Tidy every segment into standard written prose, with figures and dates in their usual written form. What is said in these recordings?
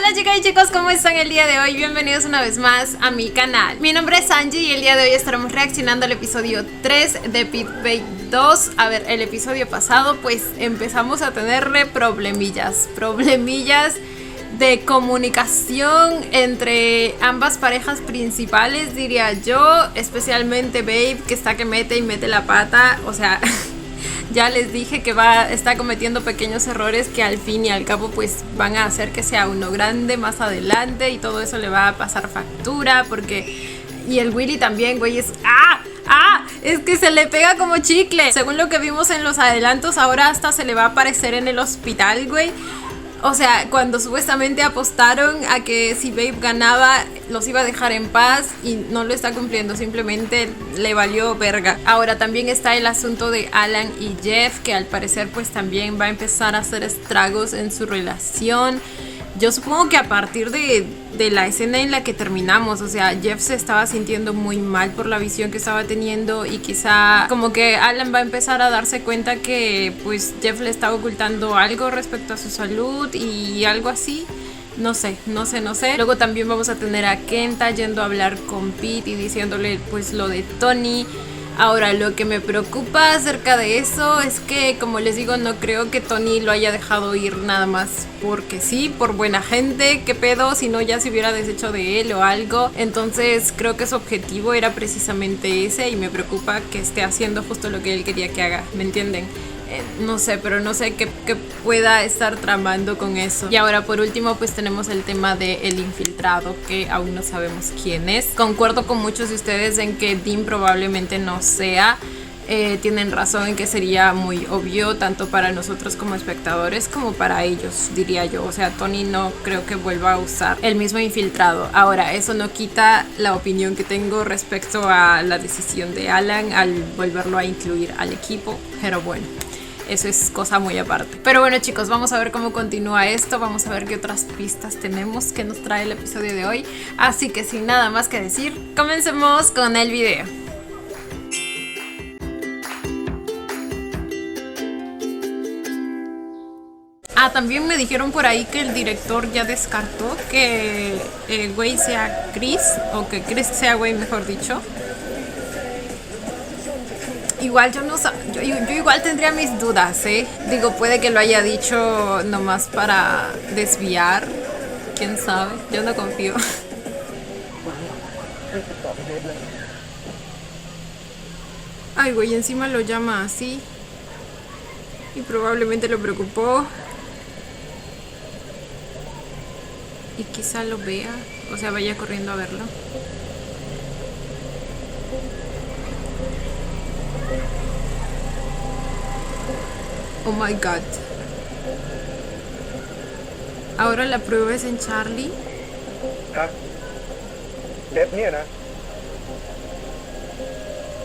Hola chicas y chicos, ¿cómo están el día de hoy? Bienvenidos una vez más a mi canal. Mi nombre es Angie y el día de hoy estaremos reaccionando al episodio 3 de Pit-Bait 2. A ver, el episodio pasado pues empezamos a tenerle problemillas de comunicación entre ambas parejas principales, diría yo, especialmente Babe, que está que mete y mete la pata, o sea... Ya les dije que está cometiendo pequeños errores que al fin y al cabo pues van a hacer que sea uno grande más adelante y todo eso le va a pasar factura porque... Y el Willy también, güey, es que se le pega como chicle. Según lo que vimos en los adelantos, ahora hasta se le va a aparecer en el hospital, güey. O sea, cuando supuestamente apostaron a que si Babe ganaba los iba a dejar en paz y no lo está cumpliendo, simplemente le valió verga. Ahora también está el asunto de Alan y Jeff, que al parecer pues también va a empezar a hacer estragos en su relación. Yo supongo que a partir de la escena en la que terminamos, o sea, Jeff se estaba sintiendo muy mal por la visión que estaba teniendo y quizá como que Alan va a empezar a darse cuenta que pues Jeff le está ocultando algo respecto a su salud y algo así. No sé. Luego también vamos a tener a Kenta yendo a hablar con Pete y diciéndole pues lo de Tony. Ahora, lo que me preocupa acerca de eso es que, como les digo, no creo que Tony lo haya dejado ir nada más porque sí, por buena gente. ¿Qué pedo? Si no, ya se hubiera deshecho de él o algo. Entonces, creo que su objetivo era precisamente ese y me preocupa que esté haciendo justo lo que él quería que haga. ¿Me entienden? No sé qué pueda estar tramando con eso. Y ahora por último pues tenemos el tema del infiltrado, que aún no sabemos quién es. Concuerdo con muchos de ustedes en que Dean probablemente no sea. Tienen razón en que sería muy obvio tanto para nosotros como espectadores como para ellos, diría yo. O sea, Tony no creo que vuelva a usar el mismo infiltrado. Ahora, eso no quita la opinión que tengo respecto a la decisión de Alan al volverlo a incluir al equipo, pero bueno, eso es cosa muy aparte. Pero bueno chicos, vamos a ver cómo continúa esto. Vamos a ver qué otras pistas tenemos que nos trae el episodio de hoy. Así que sin nada más que decir, comencemos con el video. También me dijeron por ahí que el director ya descartó que güey sea Chris, o que Chris sea güey, mejor dicho. Igual yo no sé, yo igual tendría mis dudas, Digo, puede que lo haya dicho nomás para desviar, quién sabe, yo no confío. Ay, güey, encima lo llama así. Y probablemente lo preocupó. Y quizá lo vea, o sea, vaya corriendo a verlo. Oh my god. Ahora la prueba es en Charlie. ฮะเดฟเนี่ยนะ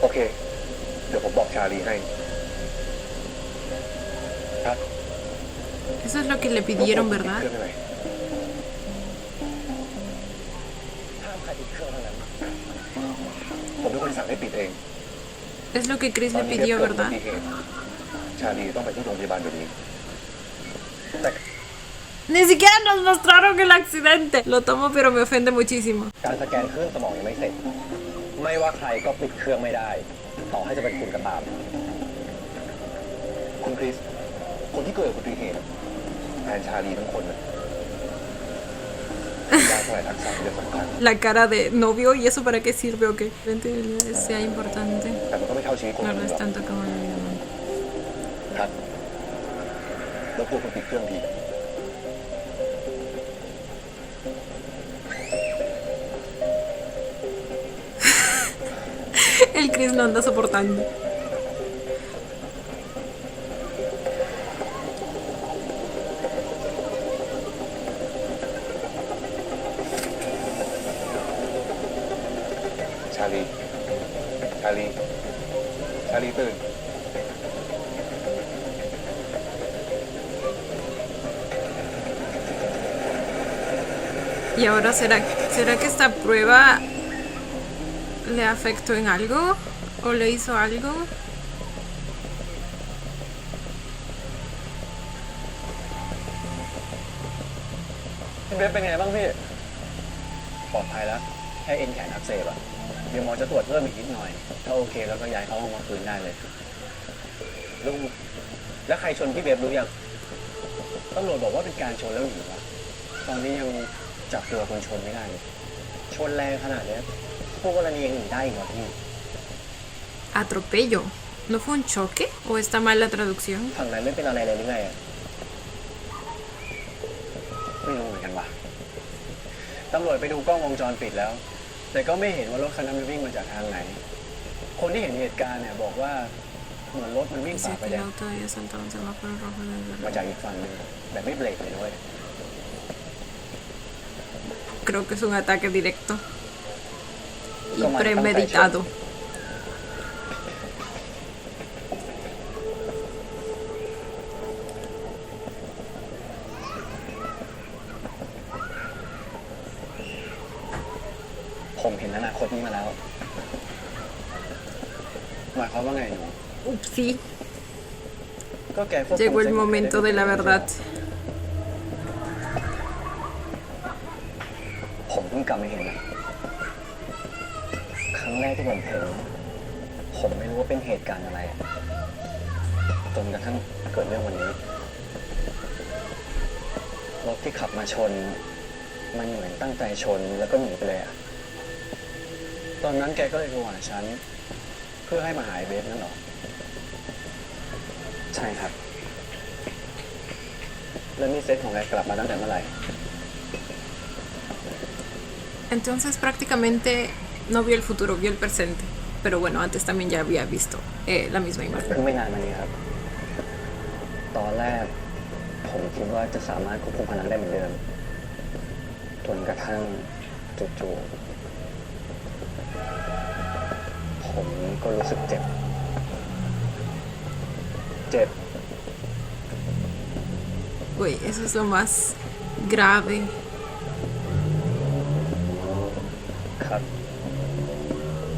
โอเคเดี๋ยวผมบอกชาลีให้ครับ Eso es lo que le pidieron, ¿verdad? เครื่องอะไรผมเป็นคนสั่งให้ปิดเอง Es lo que Chris le pidió, ¿verdad? ชาลีต้องไปที่โรงพยาบาลเดี๋ยวนี้ Ni siquiera nos mostraron el accidente. Lo tomo pero me ofende muchísimo. การสแกนเครื่องสมองยังไม่เสร็จไม่ว่าใครก็ปิดเครื่องไม่ได้ต่อให้จะเป็นคุณก็ตามคุณคริสคนที่เกิดอุบัติเหตุแฟนชาลีทั้งคนนะยาเท่าไหร่ทักษะเรื่องสำคัญ La cara de novio, ¿y eso para qué sirve o qué? Sea importante. แต่มันก็ไม่เท่าชีวิตคน No อื่น es หรอก tanto como la vida. ครับแล้วพวกคุณปิดเครื่องที El Chris no anda soportando. Charlie ตื่น Y ahora ¿será que esta prueba le afectó en algo? ¿O le hizo algo? พี่เบฟเป็นไงบ้างพี่ ปลอดภัยแล้วแค่เอ็นแขนอักเสบอะเดี๋ยวหมอจะตรวจเพิ่มอีกนิดหน่อย ถ้าโอเคแล้วก็ย้ายเขาห้องมาคืนได้เลยลุงแล้วใครชนพี่เบฟรู้ยังตำรวจบอกว่าเป็นการชนแล้วหนีวะตอนนี้ยังจับตัวคนชนไม่ได้เลยชนแรงขนาดเนี้ยพวกกรณียังหนีได้อีกเหรอพี่ Atropello. ¿No fue un choque? ¿O está mal la traducción? ฝั่งนั้นไม่เป็นอะไรเลยหรือไงอะไม่รู้เหมือนกันว่ะตำรวจไปดูกล้องวงจรปิดแล้ว แต่ก็ไม่เห็นว่ารถคันนั้นมันวิ่งมาจากทางไหน คนที่เห็นเหตุการณ์เนี่ยบอกว่าเหมือนรถมันวิ่งฝ่า Dice ไฟ que แด el ง auto había saltado un semáforo rojo en el มา verde. จากอีกฝั่งหนึ่งแบบไม่เบรกเลยด้วย Creo que es un ataque directo y Como premeditado. ผมเห็นอนาคตนี้มาแล้วหมายความว่าไงหนู Upsi, ก็แกควบคุม llegó el เส้น momento de la verdad. ผมเพิ่งกลับมาเห็นนะครั้งแรกที่ผมเห็นผมไม่รู้ว่าเป็นเหตุการณ์อะไรอะจนกระทั่งเกิดเรื่องวันนี้ รถที่ขับมาชน มันเหมือนตั้งใจชนแล้วก็หนีไปเลยอะตอนนั้นแกก็เลยโทรหาฉัน เพื่อให้มาหายเบฟนั่นหรอ ใช่ครับ แล้วนี่เซ็ตของแกกลับมาตั้งแต่เมื่อไหร่ Entonces prácticamente no vio el futuro, vio el presente. Pero bueno, antes también ya había visto la misma เพิ่ imagen. งไม่นานมานี้ครับ ตอนแรกผมคิดว่าจะสามารถควบคุมพลังได้เหมือนเดิม จนกระทั่งจู่ๆผมก็รู้สึกเจ็บ เจ็บ Güey, eso es lo más grave. ครับ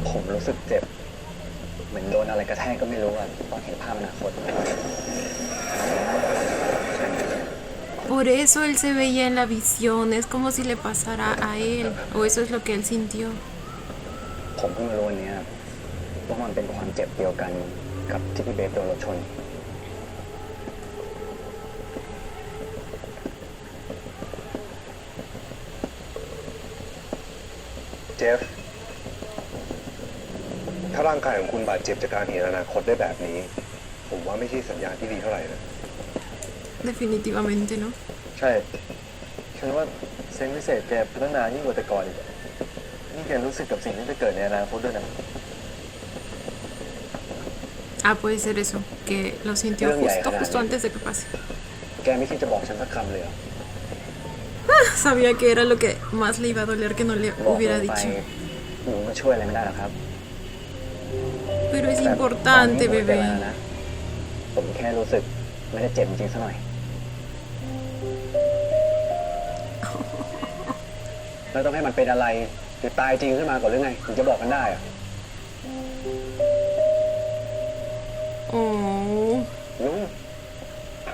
ผมรู้สึกเจ็บ เหมือนโดนอะไรกระแทกก็ไม่รู้อ่ะตอนเห็นภาพอนาคต Por eso él se veía en la visión, es como si le pasara a él, o eso es lo que él sintió. ผมเพิ่งมารู้วันนี้ครับว่ามันเป็นความเจ็บเดียวกันกับที่พี่เบฟโดนรถชน เจฟ ถ้าร่างกายของคุณบาดเจ็บจากการเห็นอนาคตได้แบบนี้ ผมว่าไม่ใช่สัญญาณที่ดีเท่าไหร่นะ Definitivamente, ¿no? ใช่ ฉันว่าเซนส์พิเศษแกพัฒนายิ่งกว่าแต่ก่อนอีกอะนี่แกรู้สึกกับสิ่งที่จะเกิดในอนาคตด้วยนะ Ah, puede ser eso, que lo sintió Pero ya, justo ya. antes de que pase. แกไม่คิดจะบอกฉันสักคำเลยเหรอ Sabía que era lo que más le iba a doler que no le บอก hubiera ลงไป dicho. หนูมาช่วยอะไรไม่ได้หรอกครับ Pero es แต่ importante, ตอนนี้หนูเป็น bebé. แล้วนะ ผมแค่รู้สึกไม่ได้เจ็บจริงๆซะหน่อย แล้วต้องให้มันเป็นอะไรหรือตายจริงขึ้นมาก่อนหรือไงถึงจะบอกกันได้อะ Oh. ลุง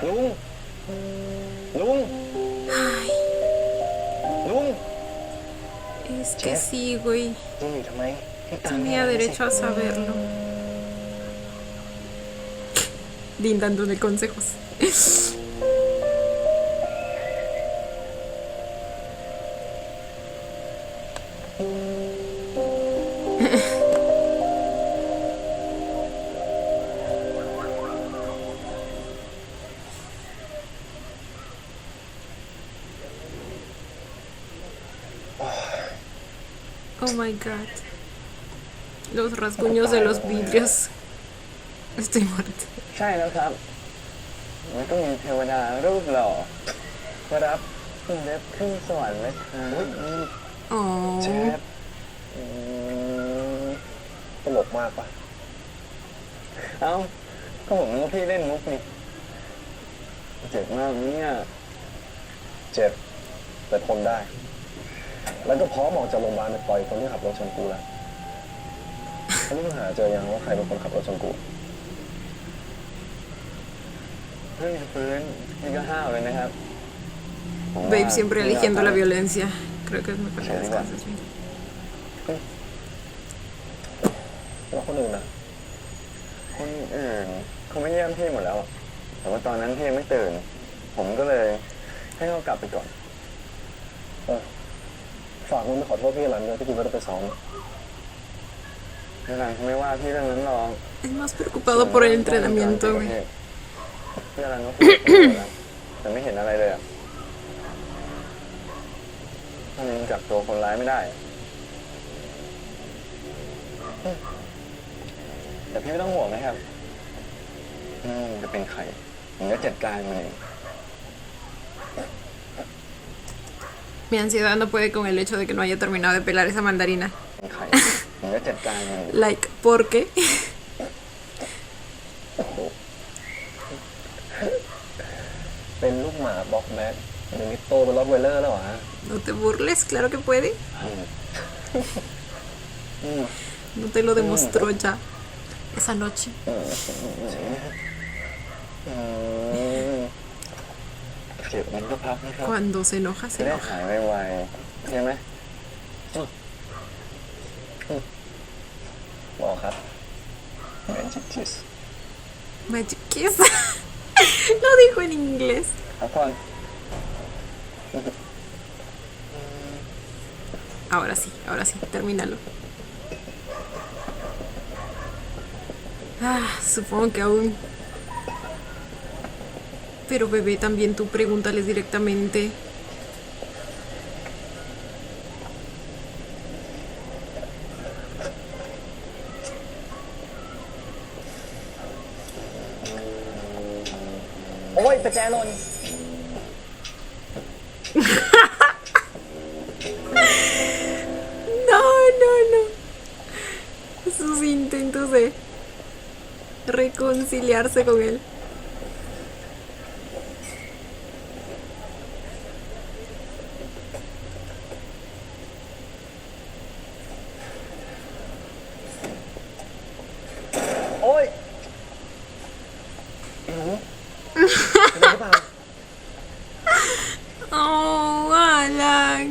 ลุง ลุง Ay, ลุง es que sí, güey. ลุงอยู่ทำไมให้ตามแม่ Tenía ไปสิ derecho a saberlo. Dean dándole consejos. Oh my god. Los rasguños de los vidrios. Estoy muerta. ใช่แล้วครับ มันต้องมีเทวดารูปหล่อมารับคุณเล็บขึ้นสวรรค์ไหมครับเช Oh. ฟ ตลกมากปะ เอ้า ก็ผมนึกว่าพี่เล่นมุกนี่ เจ็บมากเนี่ย เจ็บ แต่ทนได้ แล้วก็พร้อมออกจากโรงพยาบาลไปปล่อยคนที่ขับรถชนกูแล้วเขาเพิ่งหาเจอยังว่าใครเป็นคนขับรถชนกู เฮ้ยฟื้นนี่ก็ห้าวเลยนะครับ Babe siempre eligiendo la violencia. Creo que es mejor que descanses bien. แล้วคนอื่นนะ คนอื่นเขาไม่เยี่ยมพี่หมดแล้วอะแต่ว่าตอนนั้นพี่ยังไม่ตื่น ผมก็เลยให้เขากลับไปก่อน ฝากมึงไปขอโทษพี่หลังด้วยที่กูไม่ได้ไปซ้อม พี่รันเขาไม่ว่าพี่เรื่องนั้นหรอก Es más preocupado por el entrenamiento, güey. พี่รันก็พูดนะแต่ไม่เห็นอะไรเลยอะถ้ายังจับตัวคนร้ายไม่ได้อะแต่พี่ไม่ต้องห่วงนะครับจะเป็นใครผมจะจัดการมันเอง Mi ansiedad no puede con el hecho de que no haya terminado de pelar esa mandarina. เป็นใครผมจะจัดการมันเอง Like, ¿por qué? เป็นลูกหมาบล็อกแบ็คเดี๋ยวนี้โตเป็นรอตไวเลอร์แล้วเหรอฮะ No te burles, claro que puede. อืม No te lo demostró ya esa noche. เจ็บมันก็พักนะครับ Cuando se enoja, จะ se ได้ enoja. หายไวๆใช่ไหม หมอครับแมนจิกทิส Magic kiss. Lo dijo en inglés. พักผ่อน Ahora sí, termínalo. Ah, supongo que aún. Pero bebé, también tú pregúntales directamente. โอ้ยประแจหล่น No. Sus intentos de reconciliarse con él. ¡Oy! Oh, Alan.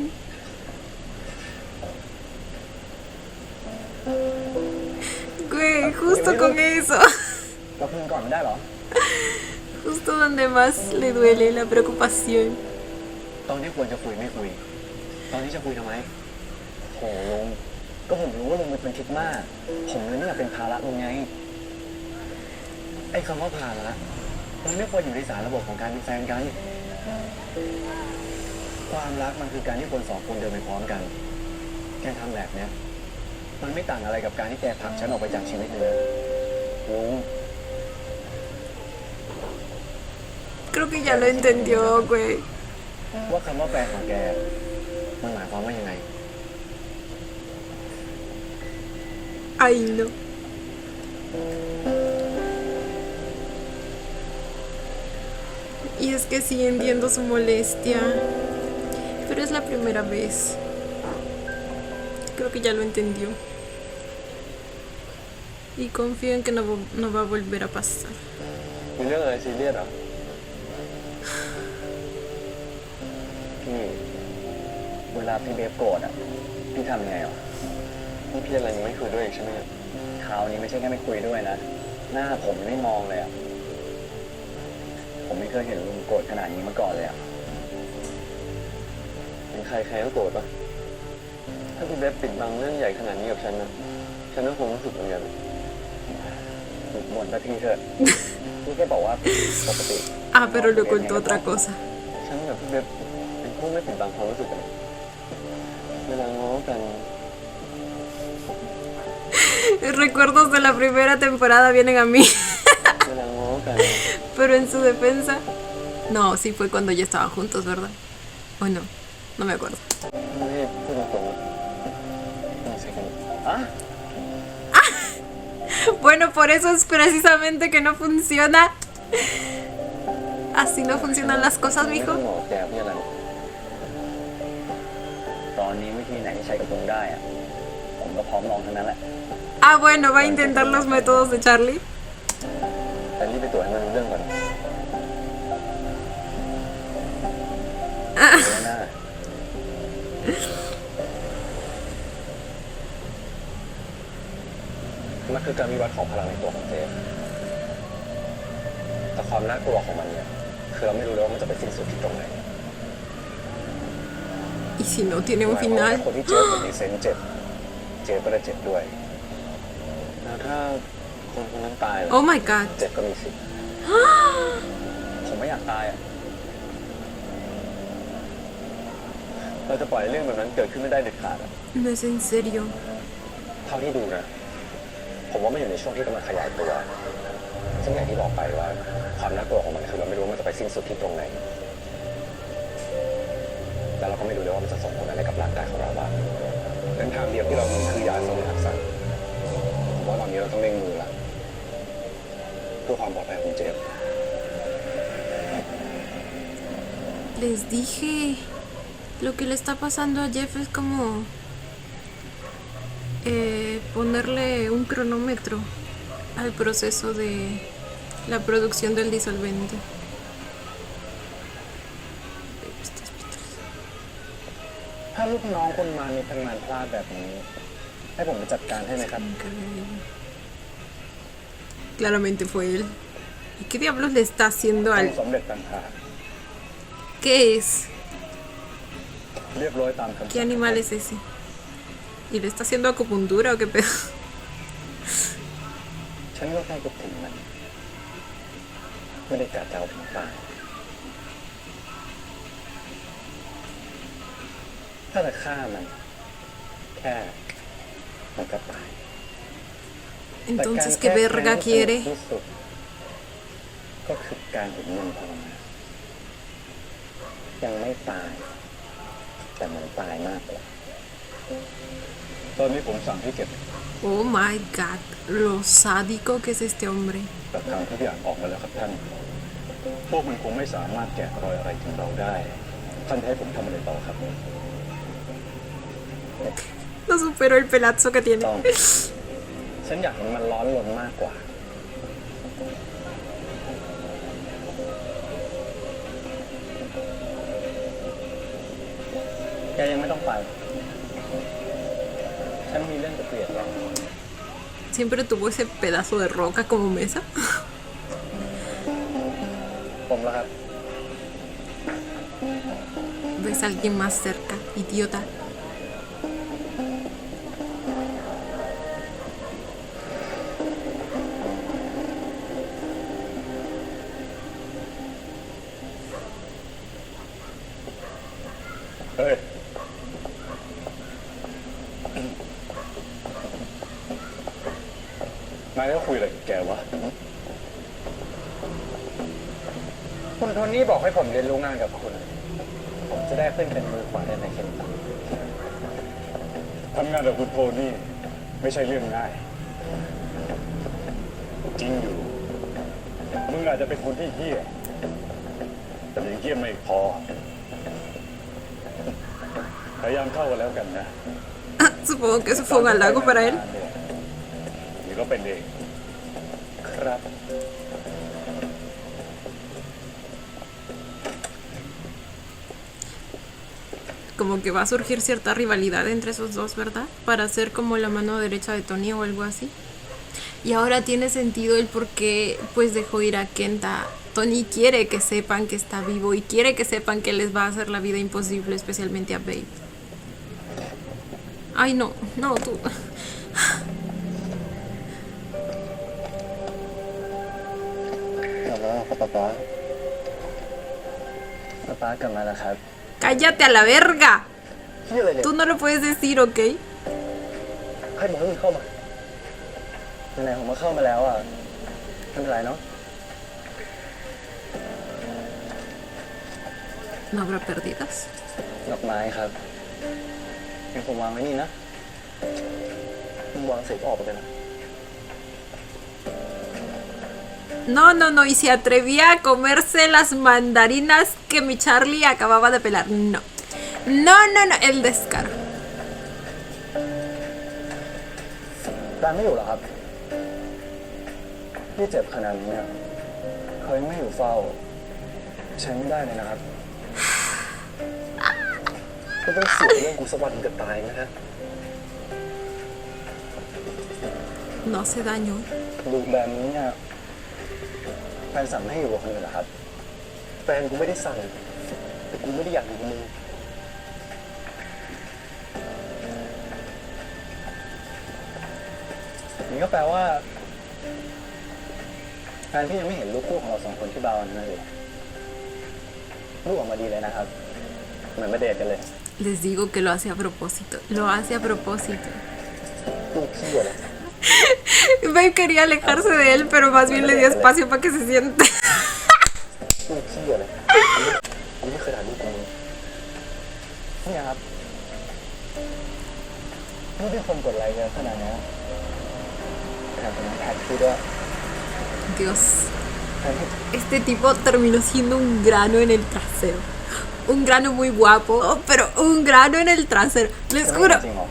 Güey, justo con eso. เราคุยกันก่อนไม่ได้เหรอ Justo donde más le duele la preocupación. ตอนนี้ควรจะคุยไม่คุย ตอนนี้จะคุยทำไม โหลุงก็ผมรู้ว่าลุงเป็นคนคิดมาก ผมเลยไม่อยากเป็นภาระลุงไง ไอ้คำว่าภาระมันไม่ควรอยู่ในสารระบบของการเป็นแฟนกัน ความรักมันคือการที่คนสองคนเดินไปพร้อมกัน แกทำแบบเนี้ย มันไม่ต่างอะไรกับการที่แกผลักฉันออกไปจากชีวิตเลยนะลุง Creo que ya lo entendió, güey. ว่าคำว่าแฟนของแก มันหมายความว่ายังไง Ay, no. Y es que sí entiendo su molestia, pero es la primera vez. Creo que ya lo entendió. Y confío en que no va a volver a pasar. มีเรื่องอะไรซีเรียสเหรอพี่เวลาพี่เบฟโกรธอ่ะพี่ทำไงอ่ะพี่อะไรยังไม่คุยด้วยอีกใช่ไหม คราวนี้ไม่ใช่แค่ไม่คุยด้วยนะ หน้าผมไม่มองเลยอ่ะ ผมไม่เคยเห็นลุงโกรธขนาดนี้มาก่อนเลยอ่ะ เป็นใครก็โกรธปะถ้าพี่เบฟปิดบังเรื่องใหญ่ขนาดนี้กับฉันนะฉันก็คงรู้สึกเหมือนกัน หมดนาทีเถอะ พี่แค่บอกว่าปกติ Ah, pero le contó otra cosa. ฉันกับพี่เบฟเป็นผู้ไม่ปิดบังความรู้สึกกันเวลาง้อกัน Recuerdos de la primera temporada vienen a mí. เวลาง้อกัน Pero en su defensa. No, sí fue cuando ya estaban juntos, ¿verdad? ¿O no? No me acuerdo. ไม่พูดตรงๆไม่ใช่กัน อ่ะ Bueno, por eso es precisamente que no funciona. Así no funcionan las cosas, ไม่ต้ mijo. องบอกแกพี่อะไร ตอนนี้วิธีไหนที่ใช้กับลุงได้อ่ะ ผมก็พร้อมลองทั้งนั้นแหละ Ah, bueno, va a intentar los métodos de Charlie. แต่รีบไปตรวจให้มันรู้เรื่องก่อน มันคือการวิวัฒน์ของพลังในตัวของเจฟแต่ความน่ากลัวของมันเนี่ยคือเราไม่รู้เลยว่ามันจะไปสิ้นสุดที่ตรงไหน Y si no tiene un หมายความว่า final. ถ้าคนที่เจฟกับดีเซนเจ็บเจฟก็จะเจ็บด้วย แล้วถ้าคนคนนั้นตายล่ะ Oh my god. เจ็บก็มีสิทธิ์ ผมไม่อยากตายอ่ะ เราจะปล่อยเรื่องแบบนั้นเกิดขึ้นไม่ได้เด็ดขาดอ่ะ No es en serio. เท่าที่ดูนะ ผมว่ามันอยู่ในช่วงที่กำลังขยายตัว ซึ่งอย่างที่บอกไปว่าความน่ากลัวของมันคือเราไม่รู้ว่ามันจะไปสิ้นสุดที่ตรงไหน แล้วเราก็ไม่รู้เลยว่ามันจะส่งผลอะไรกับร่างกายของเราบ้างเป็นทางเดียวที่เรามีคือยาสมุนทักษะผมว่าตอนนี้เราต้องเร่งมือละเพื่อความปลอดภัยของเจฟ Les dije. Lo que le está pasando a Jeff es como ponerle un cronómetro al proceso de la producción del disolvente. ถ้าลูกน้องคุณมามีทำงานพลาดแบบนี้ ให้ผมไปจัดการให้ไหมครับ Claramente fue él. ¿Y qué diablos le está haciendo ทำ al...? สำเร็จต่างหาก ¿Qué es? เรียบร้อยตามคำ ¿Qué animal es ese? ¿Y le está haciendo acupuntura o qué pedo? ฉันก็แค่คิดถึงมันไม่ได้กะจะเอาถึงตายถ้าจะฆ่ามัน แค่มันก็ตาย Entonces, ¿qué verga quiere? ที่สุดก็คือการเห็นมันทรมานยังไม่ตาย แต่มันตายมากกว่าตอนนี้ผมสั่งให้เก็บ Oh my god, lo sádico que es este hombre. หลักฐานทุกอย่างออกมาแล้วครับท่าน พวกมันคงไม่สามารถแกะรอยอะไรถึงเราได้ ท่านจะให้ผมทำอะไรต่อครับ No supero el pelazo que tiene. ต้อง ฉันอยากเห็นมันร้อนรนมากกว่า แกยังไม่ต้องไป ฉันมีเรื่องจะเปลี่ยนแล้ว Siempre tuvo ese pedazo de roca como mesa. ผมแล้วครับ ¿Ves a alguien más cerca, idiota? เฮ้ย นายก็คุยอะไรกับแกวะ คุณโทนี่บอกให้ผมเรียนรู้งานกับคุณ ผมจะได้ขึ้นเป็นมือขวาได้ในเคนตัน ทำงานกับคุณโทนี่ไม่ใช่เรื่องง่าย จริงอยู่ มึงอาจจะเป็นคนที่เหี้ย แต่ยังเหี้ยไม่พอ พยายามเข้ากันแล้วกันนะ Supongo que eso fue un halago para él. นี่ก็เป็นเอง ครับ Como que va a surgir cierta rivalidad entre esos dos, ¿verdad? Para ser como la mano derecha de Tony o algo así. Y ahora tiene sentido el por qué pues dejó ir a Kenta. Tony quiere que sepan que está vivo y quiere que sepan que les va a hacer la vida imposible, especialmente a Babe. Ay, no, no, tú. กลับมาแล้วครับป๊าป๊ากลับมาแล้วครับ Cállate a la verga. ที่อะไรเนี่ย Tú no lo puedes decir, ¿ok? ให้ผมให้มันเข้ามาไหนๆผมมาเข้ามาแล้วอ่ะไม่เป็นไรเนาะ No habrá pérdidas. ดอกไม้ครับงั้นผมวางไว้นี่นะผมวางเสร็จก็ออกไปเลยนะ No, no, no. Y se atrevía a comerse las mandarinas que mi Charlie acababa de pelar. No. No, no, no. El descaro. การไม่อยู่เหรอครับพี่เจ็บขนาดนี้เนี่ยเขายังไม่อยู่เฝ้า ใช้ไม่ได้เลยนะครับ ก็ต้องเสียเรื่องกูสักวันมึงจะตายนะฮะ No hace daño. ดูแบบนี้เนี่ยแฟนสั่งไม่ให้อยู่กับคนอื่นเหรอครับแฟนกูไม่ได้สั่งแต่กูไม่ได้อยากอยู่กับมึงนี่ก็แปลว่าแฟนพี่ยังไม่เห็นรูปคู่ของเราสองคนที่บาร์วันนั้นเลยรูปออกมาดีเลยนะครับเหมือนมาเดทกันเลย Les digo que lo hace a propósito. Lo hace a propósito. รูปขี้อะไร Babe quería alejarse de él, pero más bien le dio espacio para que se siente. รูปขี้อะไรกูไม่เคยถ่ายรูปกับมึงเนี่ยครับรูปที่คนกดไลค์เยอะขนาดนี้แถมเป็นแท็กซี่ด้วย Dios. Este tipo terminó siendo un grano en el trasero. Un grano muy guapo, pero un grano en el trasero. Les juro. จริงเหรอ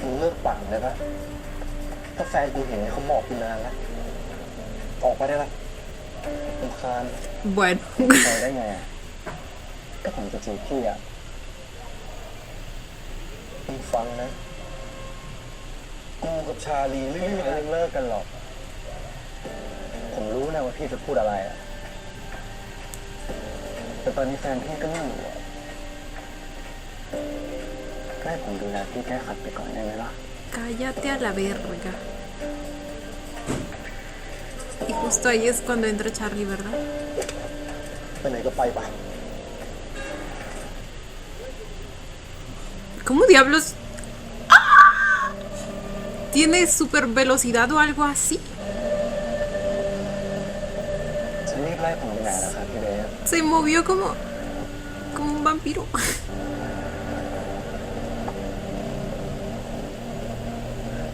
มึงเลิกปั่นได้ปะถ้าแฟนกูเห็นเขาหมอกกูนานแล้วออกไปได้ละรำคาญ Bueno. ไปได้ไงอ่ะก็ผมจะจีบพี่อ่ะมึงฟังนะกูกับชาลีไม่มีทางเลิกกันหรอกผมรู้นะว่าพี่จะพูดอะไรอ่ะแต่ตอนนี้แฟนพี่ก็นั่งอยู่อะให้ผมดูแลพี่แก้ขัดไปก่อนได้ไหมล่ะ Cállate a la verga. Y justo ahí es cuando entra Charlie, ¿verdad? ไปไหนก็ไปไป ¿Cómo diablos? ¡Ah! ¿Tiene super velocidad o algo así? ฉันรีบไล่ผมไปไหนแล้วครับพี่เบส Se movió como un vampiro.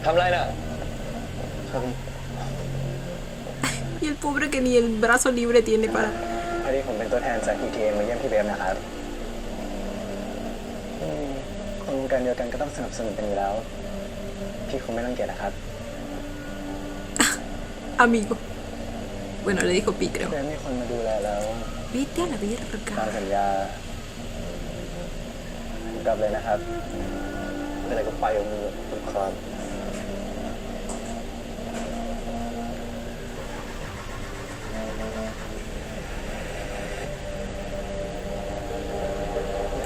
ทำไรน่ะครับ Y el pobre que ni el brazo libre tiene para... พอดีผมเป็นตัวแทนจาก ETM มาเยี่ยมพี่เบฟนะครับคนวงการเดียวกันก็ต้องสนับสนุนกันอยู่แล้ว พี่คงไม่รังเกียจนะครับ Amigo. Bueno, le dijo Pi, พี่ creo. เบฟมีคนมาดูแลแล้ว Vete a la ตาม verga. สัญญาผมกลับเลยนะครับไปไหนก็ไปกับมือคุณคราม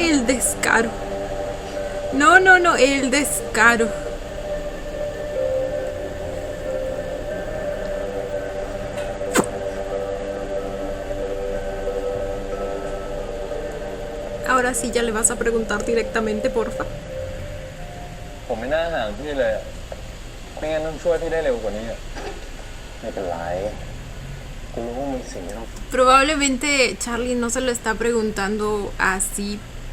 El descaro. No, no, no, el descaro. Ahora sí, ya le vas a preguntar directamente, porfa. ผมไม่น่าห่างพี่เลยอะไม่งั้นต้องช่วยพี่ได้เร็วกว่านี้อะไม่เป็นไรกูรู้ว่ามีสิ่งที่ต้อง Probablemente Charlie no se lo está preguntando así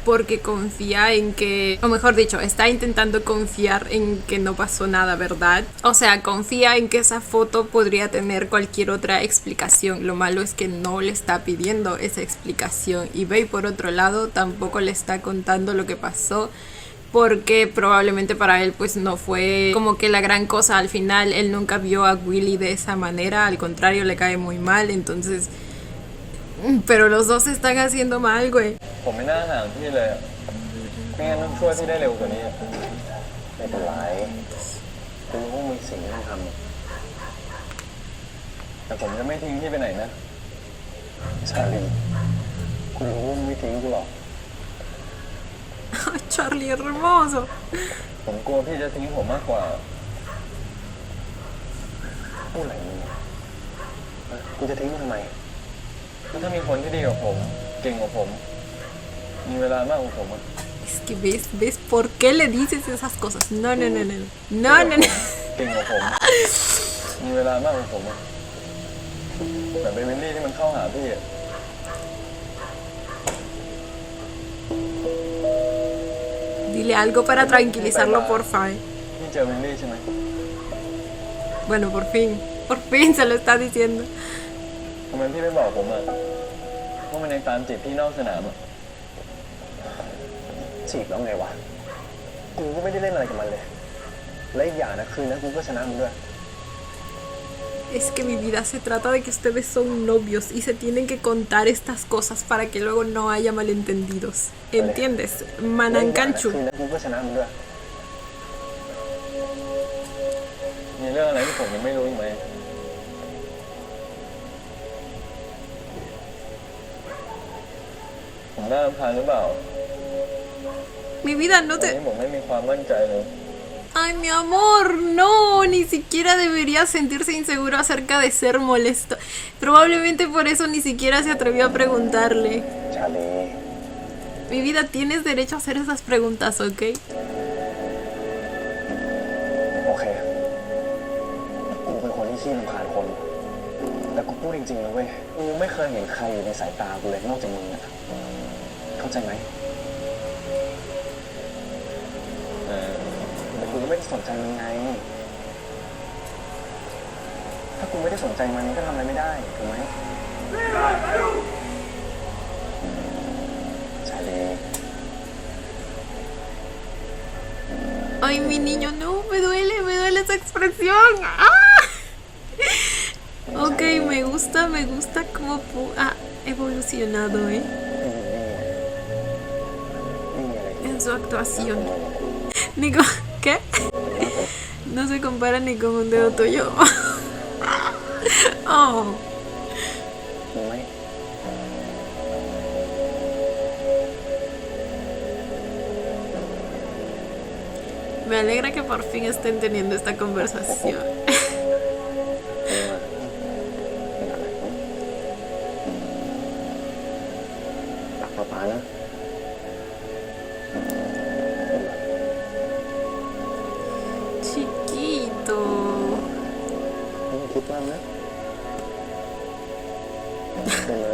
porque confía en que, o mejor dicho, está intentando confiar en que no pasó nada, ¿verdad? O sea, confía en que esa foto podría tener cualquier otra explicación. Lo malo es que no le está pidiendo esa explicación. Y Bey, por otro lado, tampoco le está contando lo que pasó, porque probablemente para él pues no fue como que la gran cosa. Al final él nunca vio a Willy de esa manera, al contrario, le cae muy mal. Entonces, pero los dos se están haciendo mal, güey. ผมไม่น่าห่างพี่เลยอะไม่งั้นต้องช่วยพี่ได้เร็วกว่านี้อะไม่เป็นไรกูรู้ว่ามีสิ่งที่ต้องทำแต่ผมจะไม่ทิ้งพี่ไปไหนนะชาลีกูรู้ว่ามึงไม่ทิ้งกูหรอก Charlie hermoso. ผมกลัวพี่จะทิ้งผมมากกว่าพูดอะไรมึงเนี่ยกูจะทิ้งมึงทำไมก็ถ้ามีคนที่ดีกว่าผมเก่งกว่าผมมีเวลามากกว่าผมอะ Es que ves por qué le dices esas cosas. No, no, no, no. No, no, no. เก่งกว่าผมมีเวลามากกว่าผมอะแบบเป็นวิลลี่ที่มันเข้าหาพี่อะ Dile algo para tranquilizarlo, porfa. พี่เจอวิลลี่ใช่ไหม Bueno, por fin se lo está diciendo. ทำไมพี่ไม่บอกผมอะว่ามันยังตามจีบพี่นอกสนามอะจีบแล้วไงวะกูก็ไม่ได้เล่นอะไรกับมันเลยและอีกอย่างนะคืนนั้นกูก็ชนะมันด้วย Es que mi vida se trata de que ustedes son novios y se tienen que contar estas cosas para que luego no haya malentendidos. ¿Entiendes? Manancanchu. คืนนั้นกูก็ชนะมึงด้วยมีเรื่องอะไรที่ผมยังไม่รู้อีกไหมผมน่ารำคาญหรือเปล่า Mi vida no วัน te... นี้ผมไม่มีความมั่นใจเลย Ay, mi amor, no, ni siquiera debería sentirse inseguro acerca de ser molesto. Probablemente por eso ni siquiera se atrevió a preguntarle. ชาลี Mi vida, tienes derecho a hacer esas preguntas, ¿ok? โอเคกูเป็นคนที่ขี้รำคาญคน แต่กูพูดจริงๆนะเว้ยกูไม่เคยเห็นใครอยู่ในสายตากูเลยนอกจากมึงอะเข้าใจไหมแต่กูก็ไม่ได้สนใจมันไง ถ้ากูไม่ได้สนใจมันก็ทำอะไรไม่ได้ถูกไหมชาลี Ay, mi niño, no, me duele esa expresión. ¡Ah! Ok, me gusta cómo ha evolucionado, ¿eh? ไม่มีอะไรที่ En su actuación. Ni con... ¿Qué? No se compara ni con un dedo tuyo. Oh. รู้ไหม Me alegra que por fin estén teniendo esta conversación. รักป๊านะ Chiquito. ไม่คิดมากนะใช่ไหม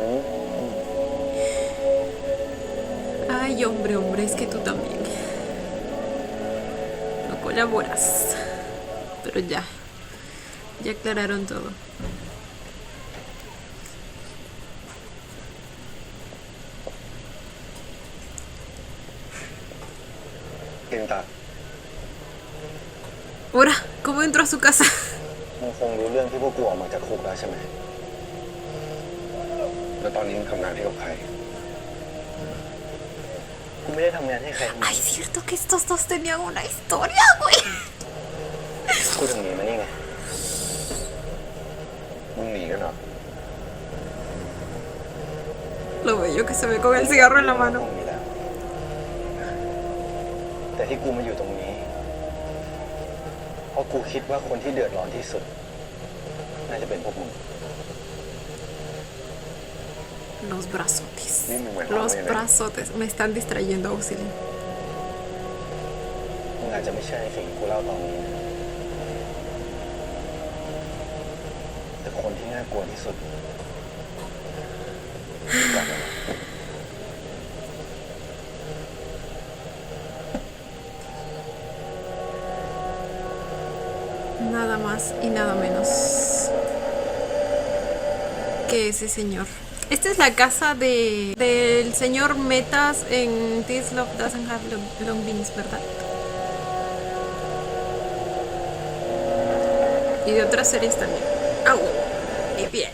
Ay, hombre, es que tú también. No colaboras. Pero ya aclararon todo. เก่งตา Ahora, ¿cómo entró a su casa? มึงคงรู้เรื่องที่พวกกูออกมาจากคุกแล้วใช่ไหมแล้วตอนนี้มึงทำงานให้กับใครกูไม่ได้ทำงานให้ใครทั้งนั้ Ay, น cierto que estos dos tenían una historia, güey. กูถึงหนีมานี่ไงมึงหนีกันเหรอ Lo bello que se ve con el cigarro en la mano. คงมีแล้วแต่ที่กูมาอยู่ตรงนี้เพราะกูคิดว่าคนที่เดือดร้อนที่สุดน่าจะเป็นพวกมึง Los brazotes. Dime, bueno, Los dime. brazotes. Me están distrayendo, auxilio. มึงอาจจะไม่ใช่สิ่งที่กูเล่าตอนนี้นะแต่คนที่น่ากลัวที่สุดกลับมา Nada más y nada menos que ese señor. Esta es la casa del señor Metas en This Love Doesn't Have Long Beans, ¿verdad? Y de otras series también. ¡Au! Y bien.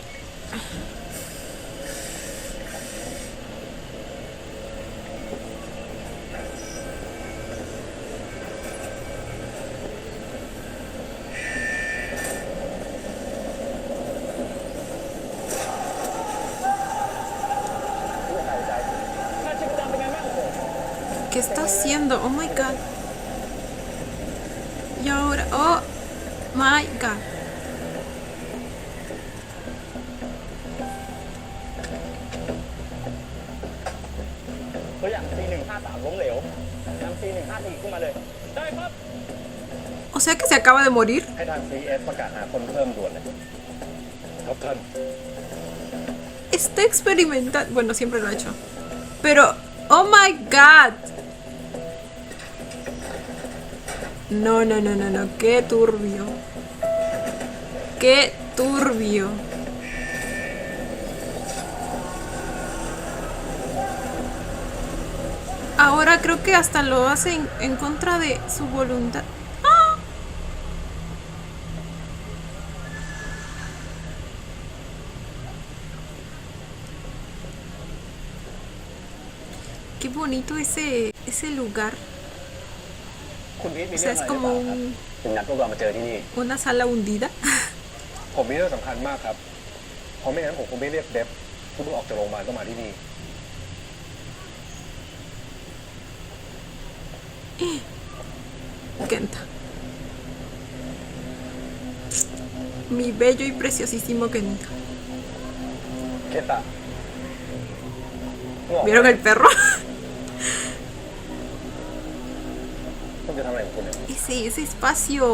¿Qué está haciendo? Oh my god. Y ahora, oh my god. O sea que se acaba de morir. ให้ทาง CS ประกาศหาคนเพิ่มด่วนเลยครับท่าน Está experimentando. Bueno, siempre lo ha hecho. Pero, oh my god. No. Qué turbio. Qué turbio. Ahora creo que hasta lo hacen en contra de su voluntad. ¡Ah! qué bonito ese lugar. คุณพีทมี O เรื่ sea, อง es อะไรหรือเปล่า como ครับถึงนัดพวกเรามาเจอที่นี่ una sala hundida. ผมมีเรื่องสำคัญมากครับเพราะไม่งั้นผมคงไม่เรียกเดฟผู้เพิ่งออกจากโรงพยาบาลต้องมาที่นี่ Kenta. Mi bello y preciosísimo Kenta. เคตะงอก ¿Vieron el perro? คุณจะทำอะไรของคุณเนี่ย Ese espacio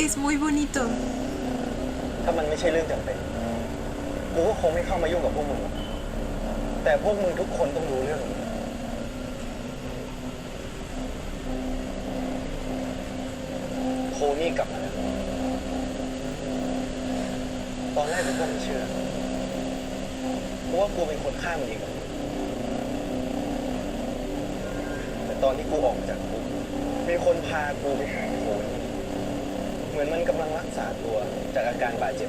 es muy bonito. ถ้ามันไม่ใช่เรื่องจำเป็น กูก็คงไม่เข้ามายุ่งกับพวกมึงหรอกแต่พวกมึงทุกคนต้องรู้เรื่องนี้โทนี่กลับมาแล้ว ตอนแรกกูก็ไม่เชื่อกูว่ากูเป็นคนฆ่ามันเองแต่ตอนที่กูออกมาจากคุกมีคนพากูไปหาโทนี่เหมือนมันกำลังรักษาตัวจากอาการบาดเจ็บ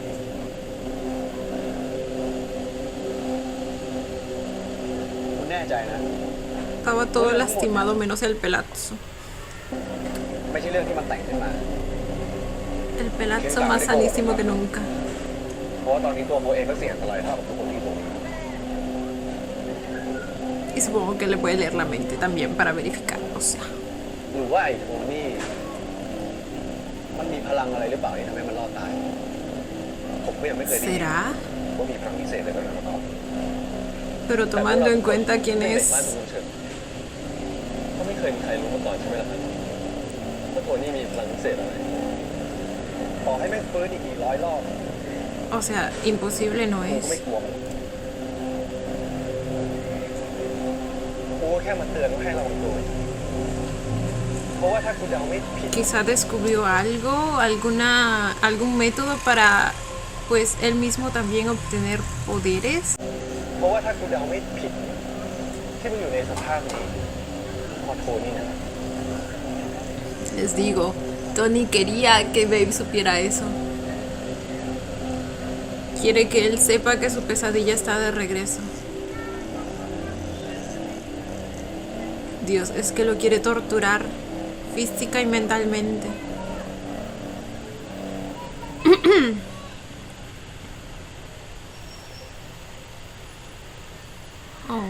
คุณแน่ใจนะ Estaba todo lastimado menos el pelazo. ไม่ใช่เรื่องที่มันแต่งขึ้นมา El pelazo más sanísimo que nunca. เพราะว่าตอนนี้ตัวเขาเองก็เสี่ยงอันตรายเท่ากับทุกคนที่ผม Y supongo que le puede leer la mente también para verificar. O sea, หรือว่าไอ้โทนี่มันมีพลังอะไรหรือเปล่าที่ทำให้มันรอดตาย ผมก็ยังไม่เคยได้ยิน ¿será? ว่ามีพลังพิเศษอะไรแบบนั้นมาก่อน Pero tomando en cuenta quién ไม่เด็ก es มากทุกคนเชิญก็ไม่เคยมีใครรู้มาก่อนใช่ไหมล่ะครับว่าโทนี่มีพลังพิเศษอะไร ต่อให้แม่งฟื้นอีกกี่ร้อยรอบ O sea, imposible no กูก็ไม่ es. กลัวมันกูก็แค่มาเตือนว่าให้ระวังตัวเพราะว่าถ้ากูเดาไม่ผิด Quizá descubrió algo, algún método para, pues, él mismo también obtener poderes. เพราะว่าถ้ากูเดาไม่ผิด ที่มันอยู่ในสภาพนี้พอโทนี่นะ Les digo, Tony quería que Babe supiera eso. Quiere que él sepa que su pesadilla está de regreso. Dios, es que lo quiere torturar física y mentalmente. Oh.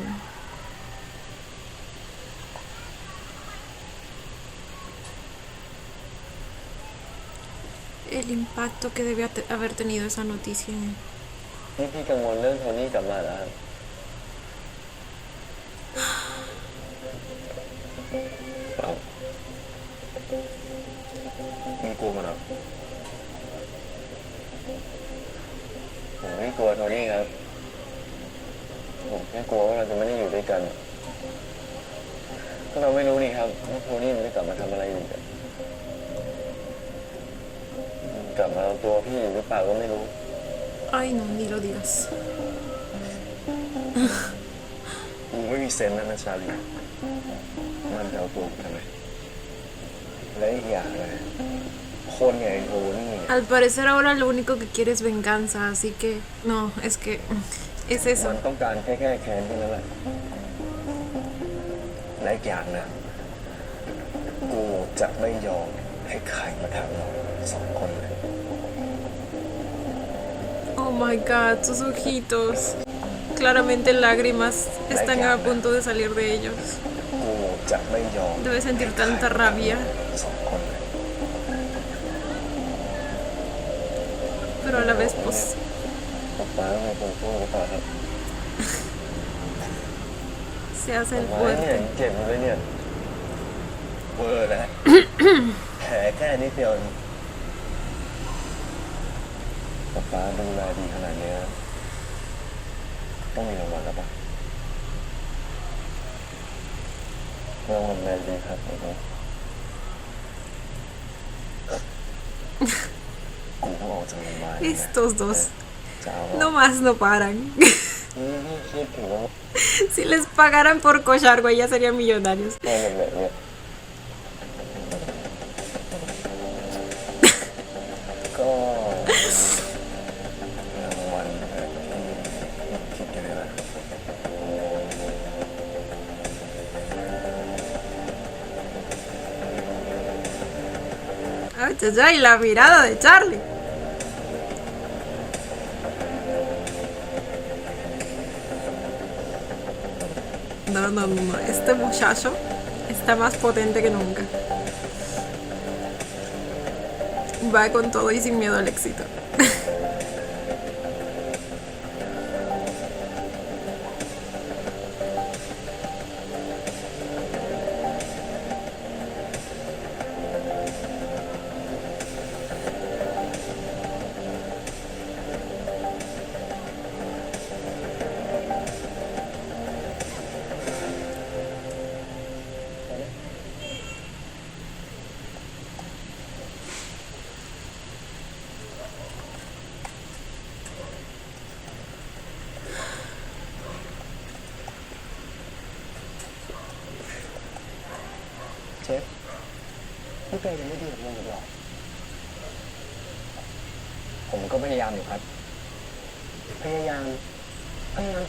El impacto que debe haber tenido esa noticia en él. นี่พี่กังวลเรื่องโทนี่กลับมาแล้ว เปล่ามึงกลัวมันเหรอ ผมไม่กลัวโทนี่ครับ ผมแค่กลัวว่าเราจะไม่ได้อยู่ด้วยกัน ก็เราไม่รู้นี่ครับว่าโทนี่มันจะกลับมาทำอะไรอีกอะมันกลับมาเอาตัวพี่อยู่หรือเปล่าก็ไม่รู้ Ay, no, ni lo digas. มึงไม่มีเซนส์นะชาลีมันจะเอาตัวกูทำไมและอีกอย่างเลยคนอย่างไอ้โทนี่เนี่ย Al parecer ahora lo único que quiere es venganza, así que no, es que es มั eso. นต้องการแค่แค้นแค่นั้นแหละและอีกอย่างนะกูจะไม่ยอมให้ใครมาทำเราสองคนเลย Oh my god, sus ojitos. Claramente lágrimas están a punto de salir de ellos. กูจะไม่ยอม Debe sentir tanta rabia, สองคนเลย pero a la vez pues ป๊าเป็นคนพูดหรือเปล่าครับ se hace ผ el มว่าเนี่ย fuerte. เจ็บอยู่เลยเนี่ย เวอร์แล้ว แผลแค่นิดเดียว ป๊าดูแลดีขนาดเนี้ยต้องมีรางวัลแล้วปะรางวัลแมนดีครับผมว่า กูต้องออกจากโรงพยาบาล Estos dos จะเอา nomás no paran. นี่คิดถึงว่า Si les pagaran por cochar, güey, ya serían millonarios. แม่แบบเนี้ยก็รางวัลที่คิดกันเลยนะ ay, la mirada de Charlie. No, este muchacho está más potente que nunca. Va con todo y sin miedo al éxito.เชฟพี่เปย์ยังไม่ดีกับลุงอีกหรอผมก็พยายามอยู่ครับ พยายาม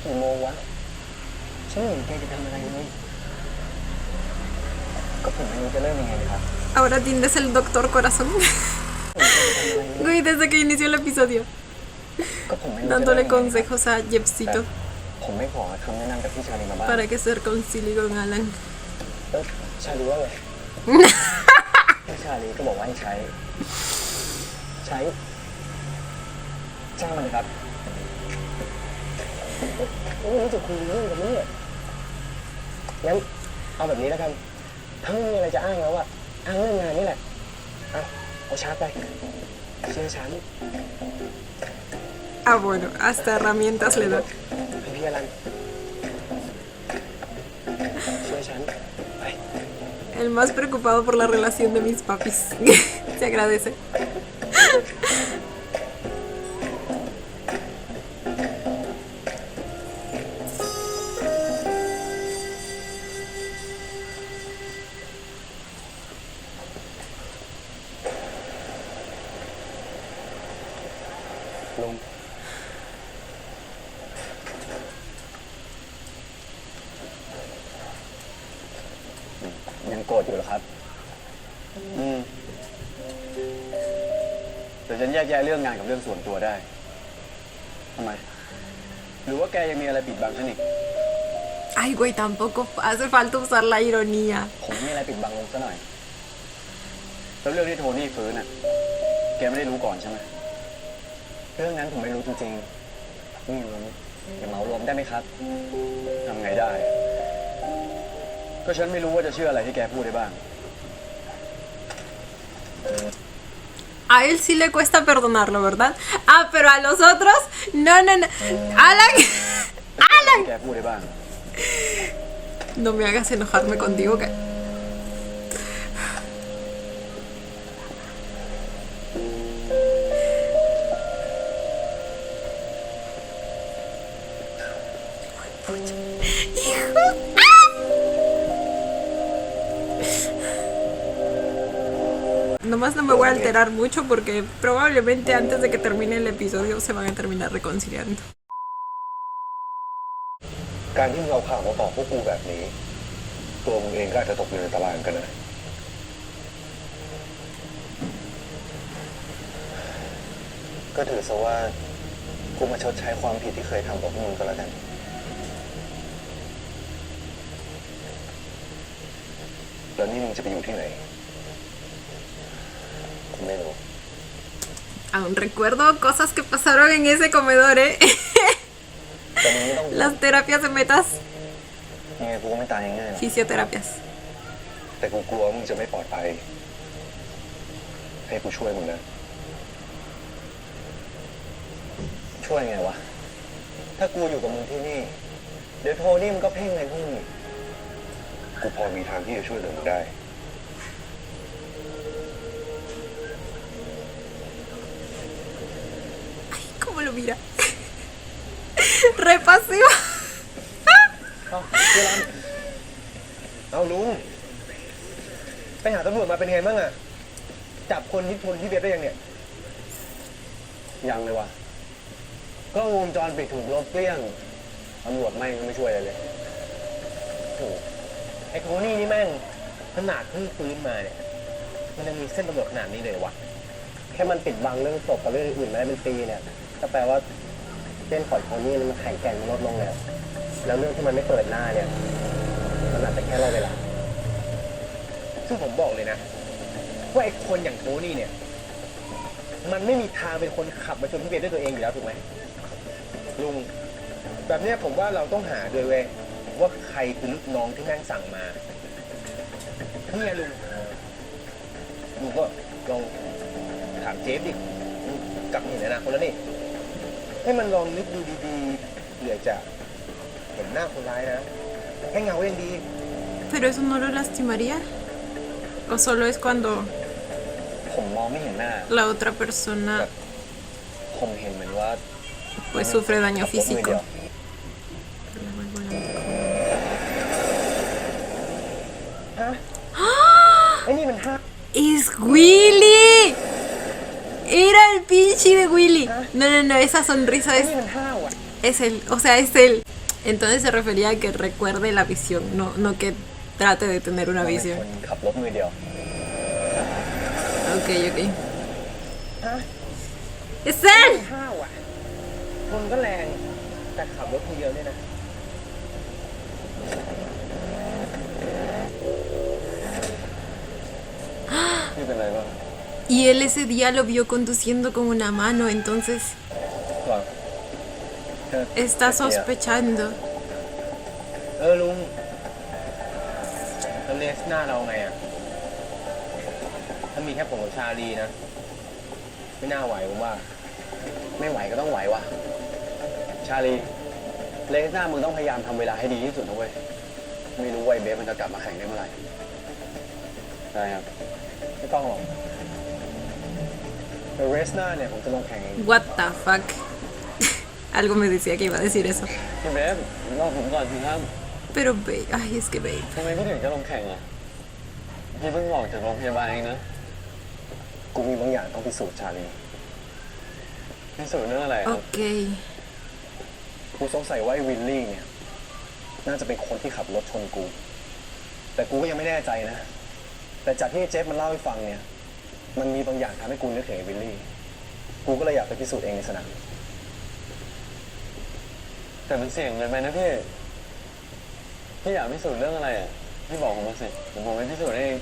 กี่โมงวะฉันไม่เห็นแกจะทำอะไรเลยก็ผมไม่รู้จะเริ่มยังไงเลยครับ Ahora tienes el doctor corazón. Güey, desde que inició el episodio. ก็ผมไม่รู้จะเริ่ม Dándole ยังไงครับ consejos a Jepsito ผมไม่ขอคำแนะนำจากพี่ชาลีมาบ้าง para que se reconcilie con Alan. แล้วชาลีว่าไง พี่ชาลีก็บอกว่าให้ใช้ช่างมันเลยครับไม่รู้จะคุยเรื่องกับนี่งั้นเอาแบบนี้แล้วกันถ้าไม่มีอะไรจะอ้างแล้วอะอ้างเรื่องงานนี่แหละเอาชาร์จไปเชื่อฉัน Ah, bueno, hasta herramientas le da. ให้พี่อลันเชื่อฉันไป El más preocupado por la relación de mis papis. Se agradece.ลุงยังโกรธอยู่เหรอครับแต่ฉันแยกแยะเรื่องงานกับเรื่องส่วนตัวได้ทำไมหรือว่าแกยังมีอะไรปิดบังฉันอีก Ay, güey, tampoco hace falta usar la ironía. ผมมีอะไรปิดบังลงซะหน่อยแล้วเรื่องที่โทนี่ฟื้นน่ะแกไม่ได้รู้ก่อนใช่ไหมเรื่องนั้นผมไม่รู้จริงๆนี่ลุงอย่าเหมารวมได้ไหมครับทำไงได้ ก็ฉันไม่รู้ว่าจะเชื่ออะไรที่แกพูดได้บ้าง A él sí le cuesta perdonarlo, ¿verdad? Ah, pero a los otros, no. Alan, Alan. แกพูดได้บ้าง No me hagas enojarme contigo, que... Nomás no me voy a alterar mucho porque probablemente antes de que termine el episodio se van a terminar reconciliando. การที่มึงเอาข่าวมาบอกพวกกูแบบนี้ ตัวมึงเองก็อาจจะตกอยู่ในตารางกันนะก็ถือซะว่ากูมาชดใช้ความผิดที่เคยทำกับพวกมึงก็แล้วกันแล้วนี่มึงจะไปอยู่ที่ไหนกูไม่รู้ Aún recuerdo cosas que pasaron en ese comedor, ¿eh? แต่มึงไม่ต้อง Las terapias de metas, ยังไงกูก็ไม่ตายง่ายๆหรอก fisioterapias. แต่กูกลัวมึงจะไม่ปลอดภัยให้กูช่วยมึงนะ ช่วยไงวะ ถ้ากูอยู่กับมึงที่นี่ เดี๋ยวโทนี่มันก็เพ่งในพวกมึงอีก กูพอมีทางที่จะช่วยเหลือมึงได้ Ay, cómo lo mira. Re pasivo. เอาลุงไปหาตำรวจมาเป็นไงบ้างอะจับคนที่ชนพี่เบสได้ยังเนี่ย ยังเลยวะก็วงจรปิดถูกลบเกลี้ยงตำรวจแม่งไม่ช่วยอะไรเลยโอ้ไอ้โทนี่นี่แม่งขนาดเพิ่งฟื้นมาเนี่ย มันยังมีเส้นตำรวจขนาดนี้เลยวะแค่มันปิดบังเรื่องศพกับเรื่องอื่นมาได้เป็นปีเนี่ยก็แปลว่าเส้นฝอยของนี่มันแข็งแกร่งลดลงแล้วแล้วเรื่องที่มันไม่เปิดหน้าเนี่ยมันอาจจะแค่รอเวลาซึ่งผมบอกเลยนะว่าไอ้คนอย่างโทนี่เนี่ยมันไม่มีทางเป็นคนขับมาชนพี่เบสด้วยตัวเองอยู่แล้วถูกไหมลุงแบบเนี้ยผมว่าเราต้องหาด้วยเว้ยว่าใครคือลูกน้องที่แม่งสั่งมานี่ไงลุงก็ลองถามเจฟดิกลับมาเห็นอนาคตแล้วนี่ให้มันลองนึกดูดีๆเผื่อจะเห็นหน้าคนร้ายนะแค่เงายังดี Pero eso no lo lastimaría. O solo es cuando ผมมองไม่เห็นหน้า la otra persona ผมเห็นเหมือนว่า pues sufre daño มือเดียว físico. ฮะไอ้นี่มันห้า ¡Es Willy! Era el pinche de Willy. No, no, no, esa sonrisa ไอ้นี่มันห้าวอ่ะ es él. O sea, es él. Entonces se refería a que recuerde la visión, no que trate de tener una เป็น visión. คนขับรถมือเดียว Ok. ฮะ ¡Es él! ห้าวอ่ะคนก็แรงแต่ขับรถคนเดียวเนี่ยนะ พี่เป็นไรบ้าง Y él ese día lo vio conduciendo con una mano, entonces ก่อน está sospechando. ลุงแล้วเลสหน้าเราไงอ่ะถ้ามีแค่ผมกับชาลีนะไม่น่าไหวผมว่าไม่ไหวก็ต้องไหววะชาลีเลสหน้ามึงต้องพยายามทำเวลาให้ดีที่สุดนะเว้ยไม่รู้ว่าไอ้เบสมันจะกลับมาแข่งได้เมื่อไหร่ได้ครับไม่ต้องหรอกแต่เรสหน้าเนี่ยผมจะลงแข่งเอง What the fuck. Algo me decía que iba a decir eso. พี่เบฟรอผมก่อนสิครับ Pero babe, ay, es que babe. ทำไมพี่ถึงจะลงแข่งอ่ะพี่เพิ่งออกจากโรงพยาบาลเองนะ กูมีบางอย่างต้องพิสูจน์ชาลี พิสูจน์เรื่องอะไรครับ Ok. กูสงสัยว่าไอ้วิลลี่เนี่ยน่าจะเป็นคนที่ขับรถชนกู แต่กูก็ยังไม่แน่ใจนะ แต่จากที่เจฟมันเล่าให้ฟังเนี่ยมันมีบางอย่างทำให้กูนึกถึงไอ้วิลลี่กูก็เลยอยากไปพิสูจน์เองในสนาม แต่มันเสี่ยงเกินไปนะพี่พี่อยากพิสูจน์เรื่องอะไรอ่ะพี่บอกผมมาสิเดี๋ยวผมไปพิสูจน์เอง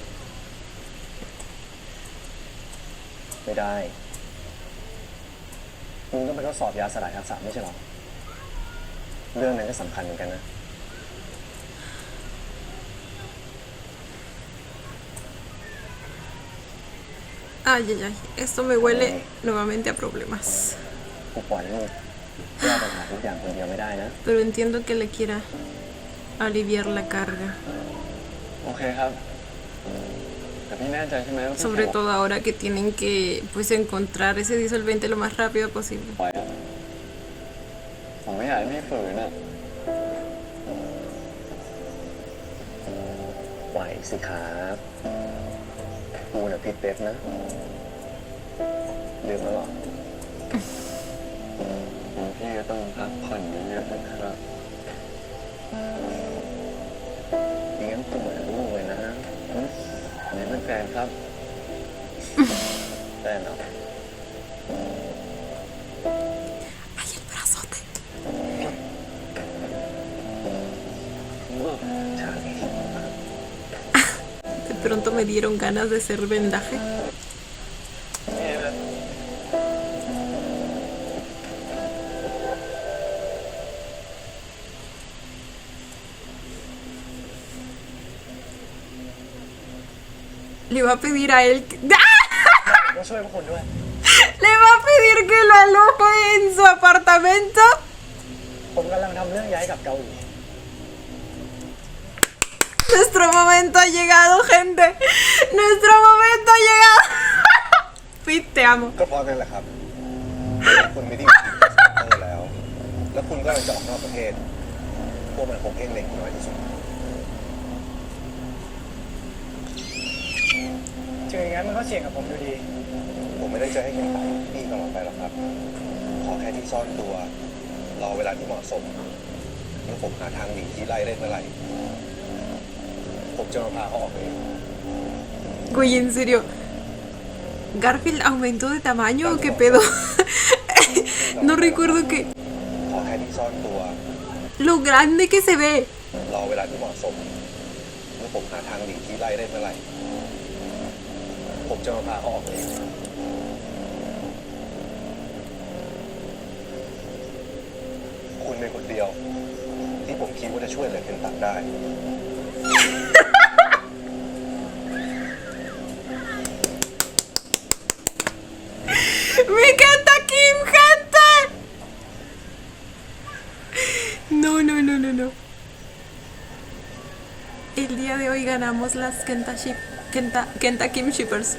ไม่ได้มึงต้องไปทดสอบยาสลายทักษะไม่ใช่หรอเรื่องนั้นก็สำคัญเหมือนกันนะ Ay, ay, ay. Esto me huele nuevamente a problemas. กูปล่อยให้มึงแก้ปัญหาทุกอย่างคนเดียวไม่ได้นะ Pero entiendo que le quiera aliviar la carga. โอเคครับแต่พี่แน่ใจใช่ไหมว่าพี่ Sobre แข่ง todo ahora que tienen que pues encontrar ese disolvente lo más rápido posible. ไหวอะผมไม่อยากให้พี่ฝืนอ่ะ ไหวสิครับกูน่ะผิดเป๊ปนะลืมแล้วหรอ พี่ก็ต้องพักผ่อนเยอะๆนะครับ เลี้ยงกูเหมือนลูกเลยนะ อันนี้เป็นแฟนครับ ได้เนาะ Ay, el brazote. ชาลี De pronto me dieron ganas de ser vendaje. Le va a pedir a él que... ¡Ah! ก็ช่วยพวกคนด้วย Le va a pedir que lo aloje en su apartamento. ผมกำลังทำเรื่องย้ายกลับเกาหลี Nuestro momento ha llegado, gente. Nuestro momento ha llegado. Fit, te amo. ก็เพราะนั่นแหละครับ คุณไม่ได้อยู่ที่เซ็นเตอร์แล้ว แล้วคุณก็จะออกนอกประเทศ พวกมันคงเพ่งเล็งน้อยที่สุดเจออย่างนั้นมันก็เสี่ยงกับผมอยู่ดี ผมไม่ได้จะให้คุณตายที่ตลอดไปหรอกครับ ขอแค่ที่ซ่อนตัว รอเวลาที่เหมาะสม แล้วผมหาทางหนีที่ไล่ได้เมื่อไหร่ ผมจะมาพาเขาออกเอง Güey, en serio. Garfield aumentó de tamaño o qué pedo. No recuerdo que ขอแค่ที่ซ่อนตัว lo grande que se ve. รอเวลาที่เหมาะสมเมื่อผมหาทางหนีที่ไล่ได้เมื่อไหร่ผมจะมาพาเขาออกเองคุณเป็นคนเดียว ที่ผมคิดว่าจะช่วยเหลือเคนตักได้ Me encanta Kim, gente. No, no, no, no, no. El día de hoy ganamos las Kenta Kim Shippers.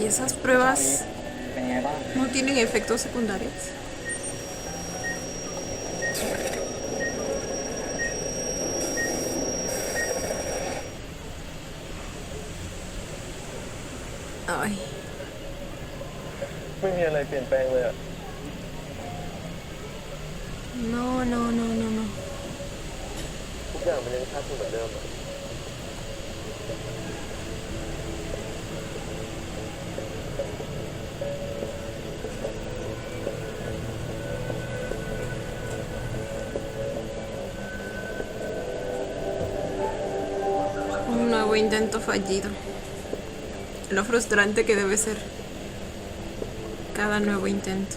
¿Y esas pruebas เป็นไงบ้าง no tienen efectos secundarios? Ay, ไม่มีอะไรเปลี่ยนแปลงเลยอะ no, no, no, no, no. ทุกอย่างมันยังชัดอยู่เหมือนเดิมอะ Un nuevo intento fallido. Lo frustrante que debe ser cada nuevo intento.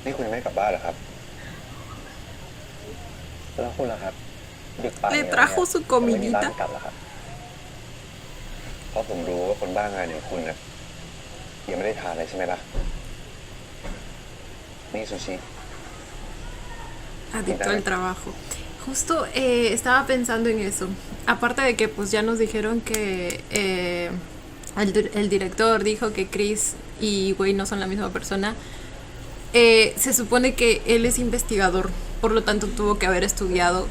นี่คุณยังไม่กลับบ้านเหรอครับ แล้วคุณล่ะครับดึกป่าน Le นี้ trajo su ไม่มีบ้าน comidita. กลับแล้วครับ เพราะผมรู้ว่าคนบ้างานอย่างคุณนะยังไม่ได้ทานเลยใช่ไหมล่ะ นี่ซูชิ Adicto al trabajo. Justo estaba pensando en eso. Aparte de que pues ya nos dijeron que el director dijo que Chris y Wei no son la misma persona. Se supone que él es investigador, por lo tanto tuvo que haber estudiado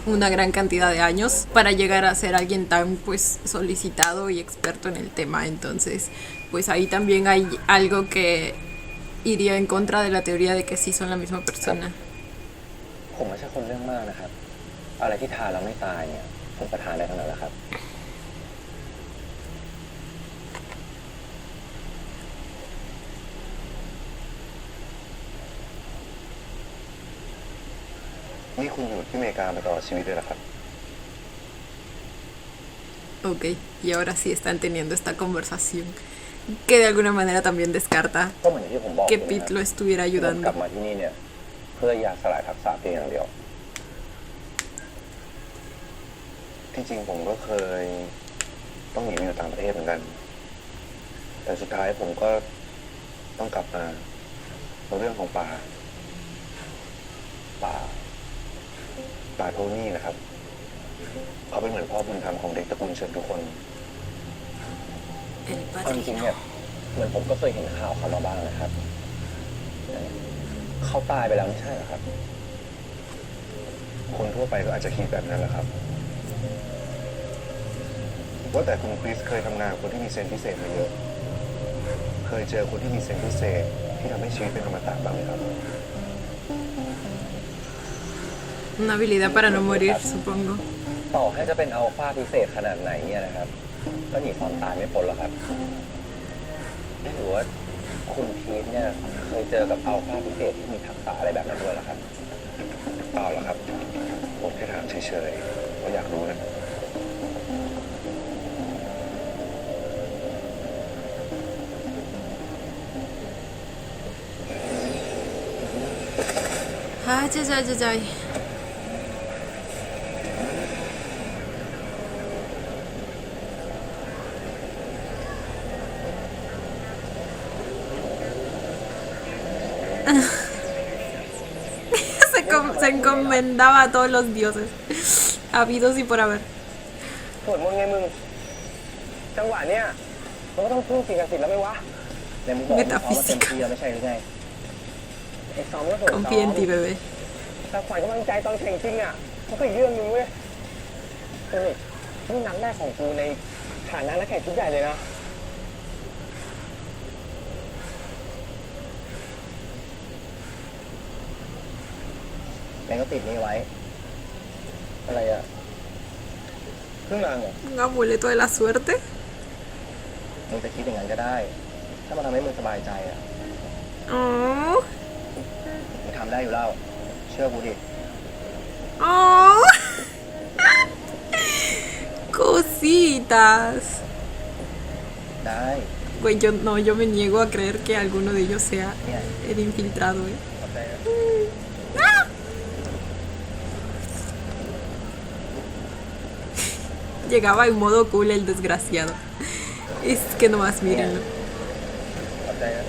una gran cantidad de años para llegar a ser alguien tan pues solicitado y experto en el tema. Entonces pues ahí también hay algo que iría en contra de la teoría de que sí son la misma persona. ผมไม่ใช่คนเรื่องมากนะครับ อะไรที่ทานแล้วไม่ตายเนี่ยผมประทานได้ทั้งนั้นแหละครับ นี่คุณอยู่ที่อเมริกามาตลอดชีวิตเลยเหรอครับ Ok, y ahora sí están teniendo esta conversación que de alguna manera también descarta ก็เหมือนที่ผมบอก que คุณ Pete นะ lo estuviera ผมกลั ayudando. บมาที่นี่เนี่ยเพื่ออยากสลายทักษะเพียงอย่างเดียว ที่จริงผมก็เคยต้องหนีไปอยู่ต่างประเทศเหมือนกัน แต่สุดท้ายผมก็ต้องกลับมาเพราะเรื่องของป่า ป่าโทนี่นะครับ เขาเป็นเหมือนพ่อบุญธรรมของเด็กตระกูลเฉินทุกคน El เอาจริงๆ padrino. เนี่ยเหมือนผมก็เคยเห็นข่าวเขามาบ้างนะครับแต่เขาตายไปแล้วไม่ใช่เหรอครับ คนทั่วไปก็อาจจะคิดแบบนั้นแหละครับ ว่าแต่คุณคริสเคยทำงานกับคนที่มีเซนส์พิเศษมาเยอะ เคยเจอคนที่มีเซนส์พิเศษที่ทำให้ชีวิตเป็นอมตะบ้างไหมครับ Una habilidad para no morir, supongo. ต่อให้จะเป็นอัลฟาพิเศษขนาดไหนเนี่ยนะครับก็หนีความตายไม่พ้นหรอกครับไม่รู้ว่าคุณพีทเนี่ยเคยเจอกับอัลฟาพิเศษที่มีทักษะอะไรแบบนั้นด้วยเหรอครับ เปล่าหรอกครับ ผมแค่ถามเฉยๆว่าอยากรู้นะ Ay, ay, ay, ay, ay. se encomendaba a todos los dioses habidos y por haber. สวดมนต์ไงมึง จังหวะเนี้ยมันก็ต้องพึ่งสิ่งศักดิ์สิทธิ์แล้วไหมวะแต่มึงบอกมึงซ้อมมาเต็มที่แล้วไม่ใช่หรือไงไอ้ซ้อมก็ส่วนซ้อม Confía en ti, bebé. แต่ขวัญกำลังใจตอนแข่งจริงอ่ะมันก็อีกเรื่องหนึงเว้ยนี่นัดแรกของกูในฐานะนักแข่งชุดใหญ่เลยนะแม่งก็ติดนี่ไว้ อะไรอ่ะเครื่องรางเหรอ Un amuleto de la suerte. มึงจะคิดอย่างนั้นก็ได้ ถ้ามันทำให้มึงสบายใจอ่ะ Oh. มึงทำได้อยู่แล้ว เชื่อกูดิ Oh. Cositas. ได้ Güey, yo me niego a creer que alguno de ellos sea el infiltrado, ¿eh? ขอบใจนะ Llegaba en modo cool el desgraciado. Es que nomás mírenlo. ขอบใจนะ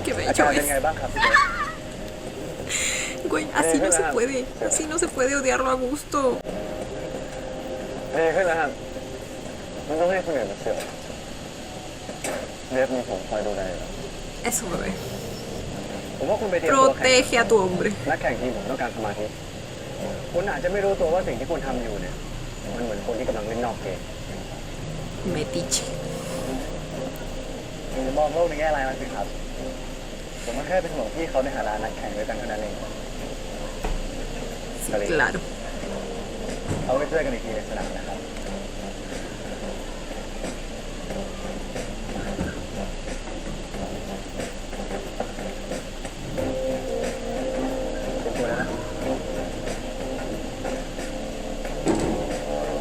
Qué อา bello จารย์เป็นไง es. บ้างครับพี่เบส Güey, así no se puede. Así no se puede odiarlo a gusto. ดีขึ้นแล้วครับมันต้องให้คนอื่นมาเสือกเรียบมีผมคอยดูแลอยู่ Eso, bebé. ผมว่าคุณไปเตรียมตัวแข่ง Protege a tu hombre. นักแข่งทีมผมต้องการสมาธิ คุณอาจจะไม่รู้ตัวว่าสิ่งที่คุณทำอยู่เนี่ย มันเหมือนคนที่กำลังเล่นนอกเกม Metiche. คุณมองโลกในแง่ร้ายมันสิครับ ผมก็แค่เป็นห่วงพี่เขาในฐานะนักแข่งด้วยกันเท่านั้นเอง Sí, claro. เอาไว้ช่วยกันอีกทีในสนามนะครับเป็นตัวแล้วนะ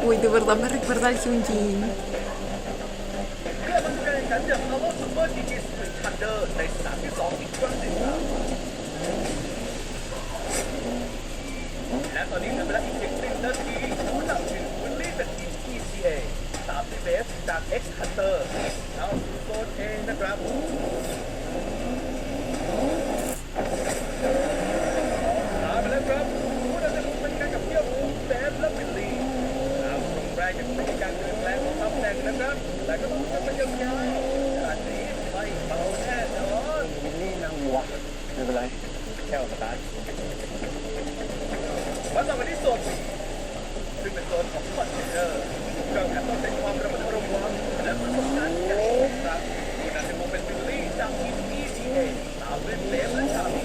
Uy, de verdad me recuerda al Hyunjin. เพื่อมันการแข่งขันอย่าง Power Super GG Split Thunder ในสนามที่ 2 อีกครั้งหนึ่งครับและตอนนี้เหลือเวลาอีกเพียง10 นาทีผู้นำคือวิลลี่จากทีม ECA ตามด้วยเบสจาก X Hunter เข้าสู่โซน A นะครับตามไปแล้วครับผู้นำจะลงเป็นการกับเที่ยวของเบสและวิลลี่ตามตรงแรกยังไม่มีการเปลี่ยนแปลงของตำแหน่งนะครับ แต่ก็ต้องกันไปยาวๆอันนี้ไม่เบาแน่นอนวิลลี่นำวัวไม่เป็นไรแค่ออกสตาร์ทมาต่อไปที่โซน B ซึ่งเป็นโซนของคอนเทนเนอร์เครื่องแข่งต้องใช้ความระมัดระวังและประสบการณ์อย่างสูงครับผู้นำจะคงเป็นวิลลี่จากทีม ECA ตามด้วยเบสและชาลี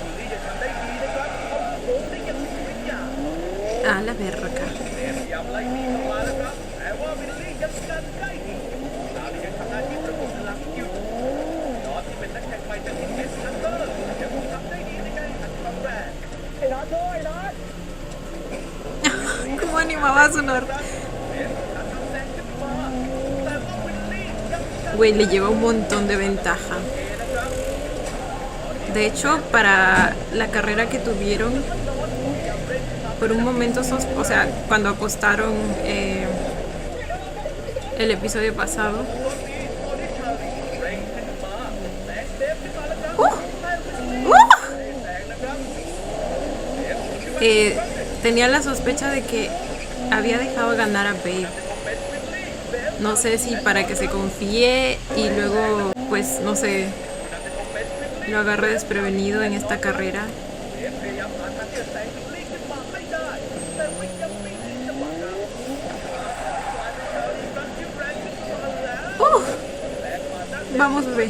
วิลลี่จะทำได้ดีนะครับเขาโค้งได้อย่างสวยงาม A la verga. เบสพยายามไล่หนีเข้ามาแล้วครับแต่ว่าวิลลี่ยังกันได้ดีชาลียังทำหน้าที่ประกบหลังอยู่นอตที่เป็นนักแข่งใหม่จากทีมเอสคันเตอร์ยังคงทำได้ดีในการแข่งขันครั้งแรกไอ้นอตด้วยนอต ¿Cómo animaba a sonar? Güey, le lleva un montón de ventaja. De hecho, para la carrera que tuvieron, por un momento, o sea, cuando apostaron el episodio pasado, tenía la sospecha de que había dejado ganar a Babe. No sé si para que se confíe y luego, pues, no sé, lo agarre desprevenido en esta carrera. Vamos, bebé.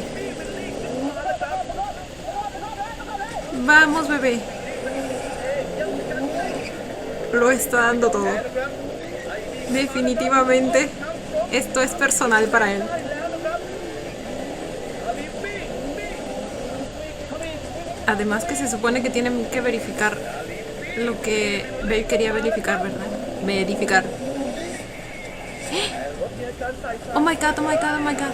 Vamos, bebé. Lo está dando todo. Definitivamente esto es personal para él. Además que se supone que tienen que verificar lo que Babe quería verificar, ¿verdad? Verificar. Oh my god, oh my god, oh my god.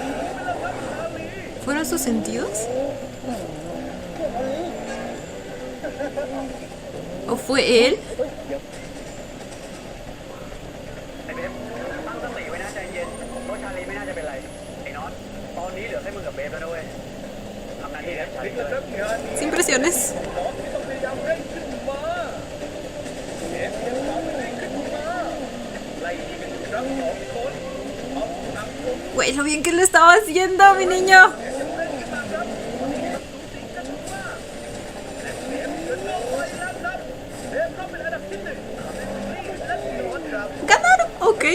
¿Fueron sus sentidos? ¿O fue él? ไอ้เบฟตั้งสติไว้นะใจเย็นรถ Sin presiones. Güey, lo bien que lo estaba haciendo, mi niño. Ganaron, ok.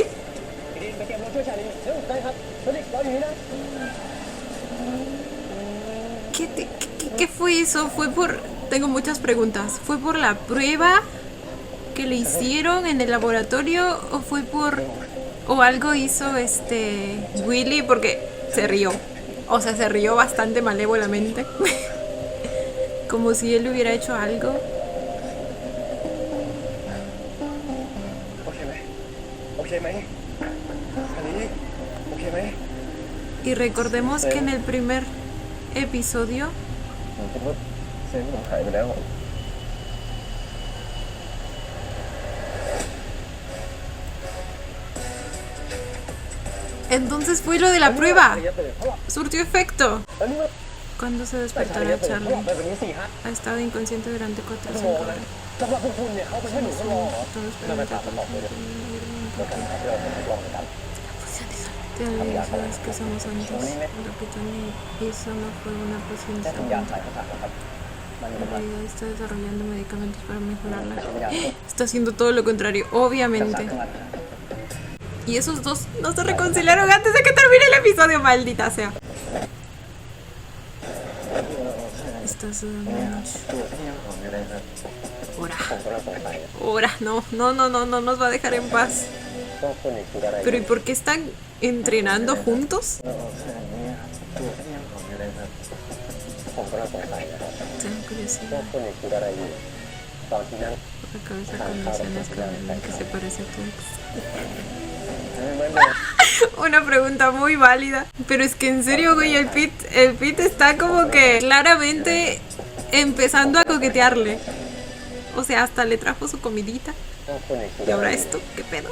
¿Qué fue eso? ¿Fue por...? Tengo muchas preguntas. ¿Fue por la prueba que le hicieron en el laboratorio o fue por... o algo hizo Willy porque se rió? O sea, se rió bastante malévolamente. Como si él hubiera hecho algo. Y recordemos que en el primer episodio entonces fue lo de la prueba. Surtió efecto. ¿Cuándo se despertará Charlie? Ha estado inconsciente durante 4 o 5 horas. Te sabes que somos antes. Lo que Tony hizo no fue una poción instrumental. En realidad está desarrollando medicamentos para mejorarla. Está haciendo todo lo contrario, obviamente. Y esos dos no se reconciliaron antes de que termine el episodio, maldita sea. Está sudando mucho. Ahora, no nos va a dejar en paz. Pero ¿y por qué están entrenando juntos? Tengo curiosidad. La cabeza con lesiones que se parece a tu ex. Una pregunta muy válida. Pero es que en serio, güey, el Pete está como que claramente empezando a coquetearle. O sea, hasta le trajo su comidita. Y ahora esto, ¿qué pedo?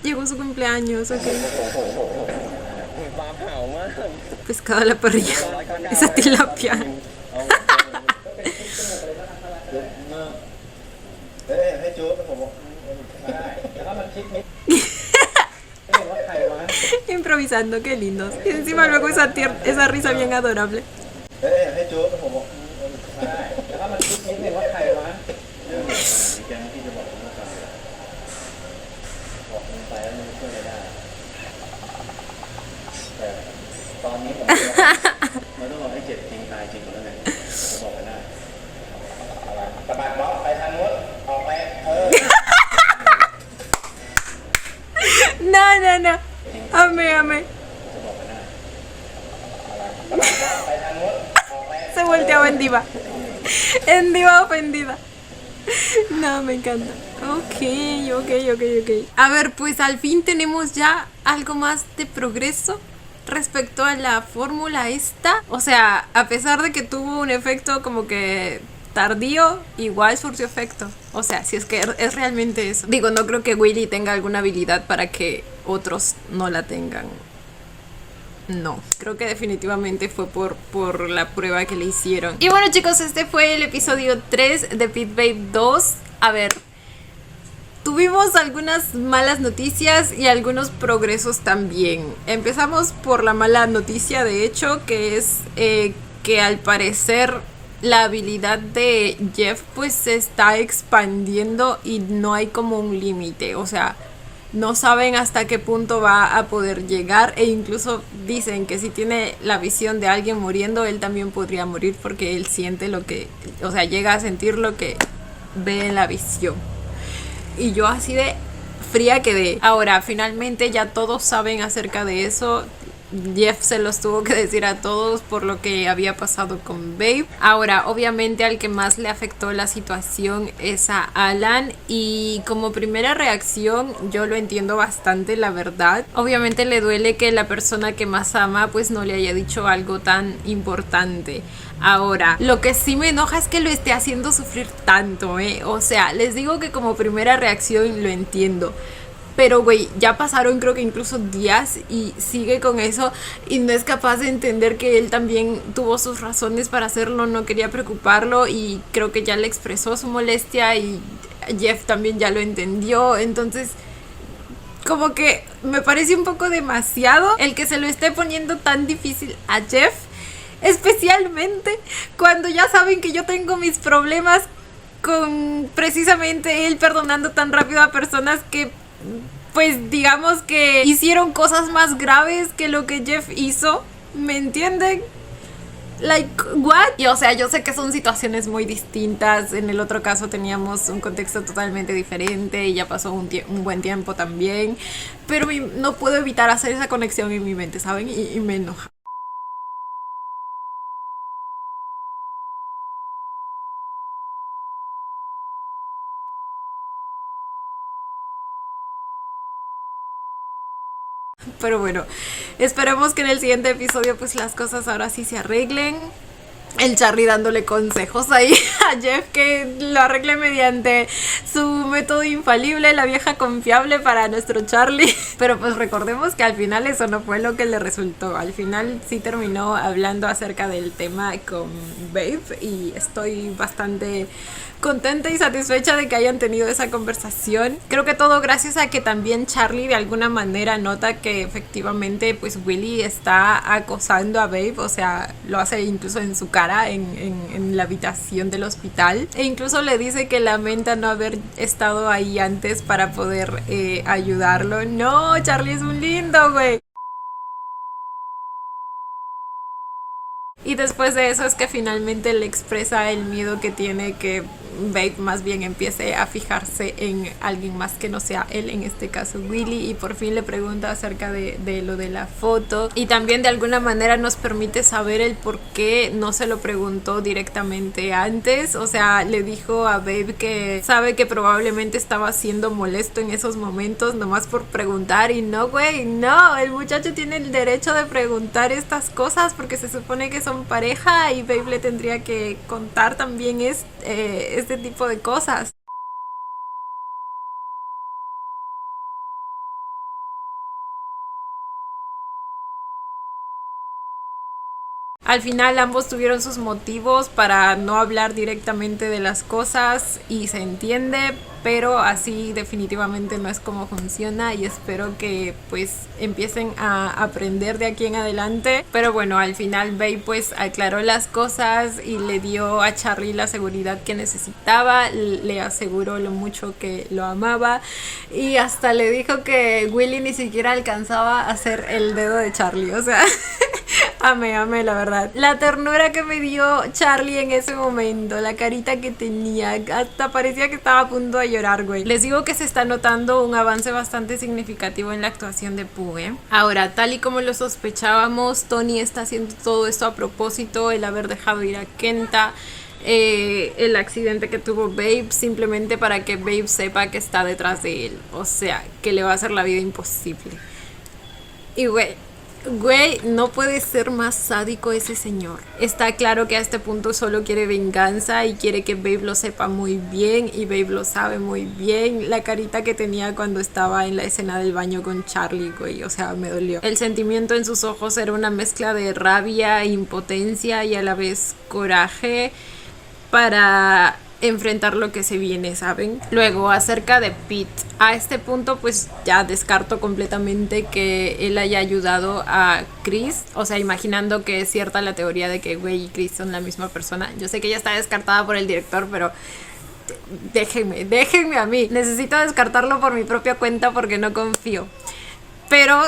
Llegó su cumpleaños, ok. Pescado a la parrilla. Esa tilapia. Improvisando, qué lindos. Y encima luego esa risa bien adorable. No. Amé. Se volteaba en diva. En diva ofendida. No, me encanta. Ok. A ver, pues al fin tenemos ya algo más de progreso respecto a la fórmula esta. O sea, a pesar de que tuvo un efecto como que tardío, igual surtió efecto. O sea, si es que es realmente eso. Digo, no creo que Willy tenga alguna habilidad para que otros no la tengan. No, creo que definitivamente fue por la prueba que le hicieron. Y bueno, chicos, este fue el episodio 3 de Pit Babe 2. A ver, tuvimos algunas malas noticias y algunos progresos también. Empezamos por la mala noticia, de hecho, que es que al parecer la habilidad de Jeff pues se está expandiendo y no hay como un límite. O sea, no saben hasta qué punto va a poder llegar, e incluso dicen que si tiene la visión de alguien muriendo, él también podría morir porque él siente lo que, o sea, llega a sentir lo que ve en la visión. Y yo así de fría quedé. Ahora, finalmente ya todos saben acerca de eso. Jeff se los tuvo que decir a todos por lo que había pasado con Babe. Ahora, obviamente al que más le afectó la situación es a Alan, y como primera reacción yo lo entiendo bastante, la verdad. Obviamente le duele que la persona que más ama pues no le haya dicho algo tan importante. Ahora, lo que sí me enoja es que lo esté haciendo sufrir tanto, o sea, les digo que como primera reacción lo entiendo. Pero, güey, ya pasaron creo que incluso días y sigue con eso y no es capaz de entender que él también tuvo sus razones para hacerlo, no quería preocuparlo y creo que ya le expresó su molestia y Jeff también ya lo entendió. Entonces, como que me parece un poco demasiado el que se lo esté poniendo tan difícil a Jeff, especialmente cuando ya saben que yo tengo mis problemas con precisamente él perdonando tan rápido a personas que pues digamos que hicieron cosas más graves que lo que Jeff hizo, ¿me entienden? Like, what? Y o sea, yo sé que son situaciones muy distintas. En el otro caso teníamos un contexto totalmente diferente y ya pasó un buen tiempo también, pero no puedo evitar hacer esa conexión en mi mente, ¿saben? Y me enoja. Pero bueno, esperemos que en el siguiente episodio pues las cosas ahora sí se arreglen. El Charlie dándole consejos ahí a Jeff que lo arregle mediante su método infalible, la vieja confiable para nuestro Charlie. Pero pues recordemos que al final eso no fue lo que le resultó. Al final sí terminó hablando acerca del tema con Babe y estoy bastante contenta y satisfecha de que hayan tenido esa conversación. Creo que todo gracias a que también Charlie de alguna manera nota que efectivamente pues Willy está acosando a Babe, o sea, lo hace incluso en su cara en la habitación del hospital, e incluso le dice que lamenta no haber estado ahí antes para poder ayudarlo. No, Charlie es un lindo, güey. Y después de eso es que finalmente le expresa el miedo que tiene que Babe más bien empiece a fijarse en alguien más que no sea él, en este caso Willy, y por fin le pregunta acerca de lo de la foto, y también de alguna manera nos permite saber el por qué no se lo preguntó directamente antes. O sea, le dijo a Babe que sabe que probablemente estaba siendo molesto en esos momentos nomás por preguntar, y no, güey, no, el muchacho tiene el derecho de preguntar estas cosas porque se supone que son pareja y Babe le tendría que contar también este tipo de cosas. Al final ambos tuvieron sus motivos para no hablar directamente de las cosas y se entiende, pero así definitivamente no es como funciona y espero que pues empiecen a aprender de aquí en adelante. Pero bueno, al final Babe pues aclaró las cosas y le dio a Charlie la seguridad que necesitaba, le aseguró lo mucho que lo amaba y hasta le dijo que Willy ni siquiera alcanzaba a hacer el dedo de Charlie, o sea... Amé, la verdad. La ternura que me dio Charlie en ese momento, la carita que tenía, hasta parecía que estaba a punto de llorar, güey. Les digo que se está notando un avance bastante significativo en la actuación de Pooh. Ahora, tal y como lo sospechábamos, Tony está haciendo todo esto a propósito, el haber dejado ir a Kenta, el accidente que tuvo Babe, simplemente para que Babe sepa que está detrás de él. O sea, que le va a hacer la vida imposible. Y güey, no puede ser más sádico ese señor. Está claro que a este punto solo quiere venganza y quiere que Babe lo sepa muy bien, y Babe lo sabe muy bien. La carita que tenía cuando estaba en la escena del baño con Charlie, güey, o sea, me dolió. El sentimiento en sus ojos era una mezcla de rabia, impotencia y a la vez coraje para enfrentar lo que se viene, ¿saben? Luego, acerca de Pete, a este punto pues ya descarto completamente que él haya ayudado a Chris, o sea, imaginando que es cierta la teoría de que güey y Chris son la misma persona. Yo sé que ya está descartada por el director, pero déjenme a mí, necesito descartarlo por mi propia cuenta porque no confío. Pero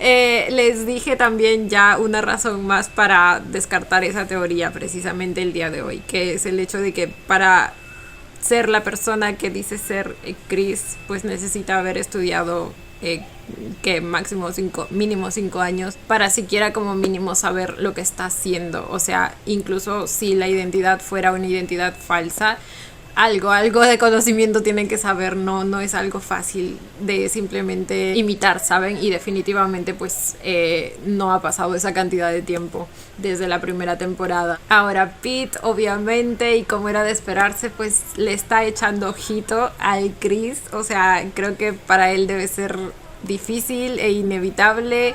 les dije también ya una razón más para descartar esa teoría precisamente el día de hoy, que es el hecho de que para ser la persona que dice ser Chris, pues necesita haber estudiado que mínimo 5 años para siquiera como mínimo saber lo que está haciendo. O sea, incluso si la identidad fuera una identidad falsa, algo de conocimiento tienen que saber, no es algo fácil de simplemente imitar, ¿saben? Y definitivamente pues no ha pasado esa cantidad de tiempo desde la primera temporada. Ahora Pete, obviamente, y como era de esperarse, pues le está echando ojito al Chris. O sea, creo que para él debe ser difícil e inevitable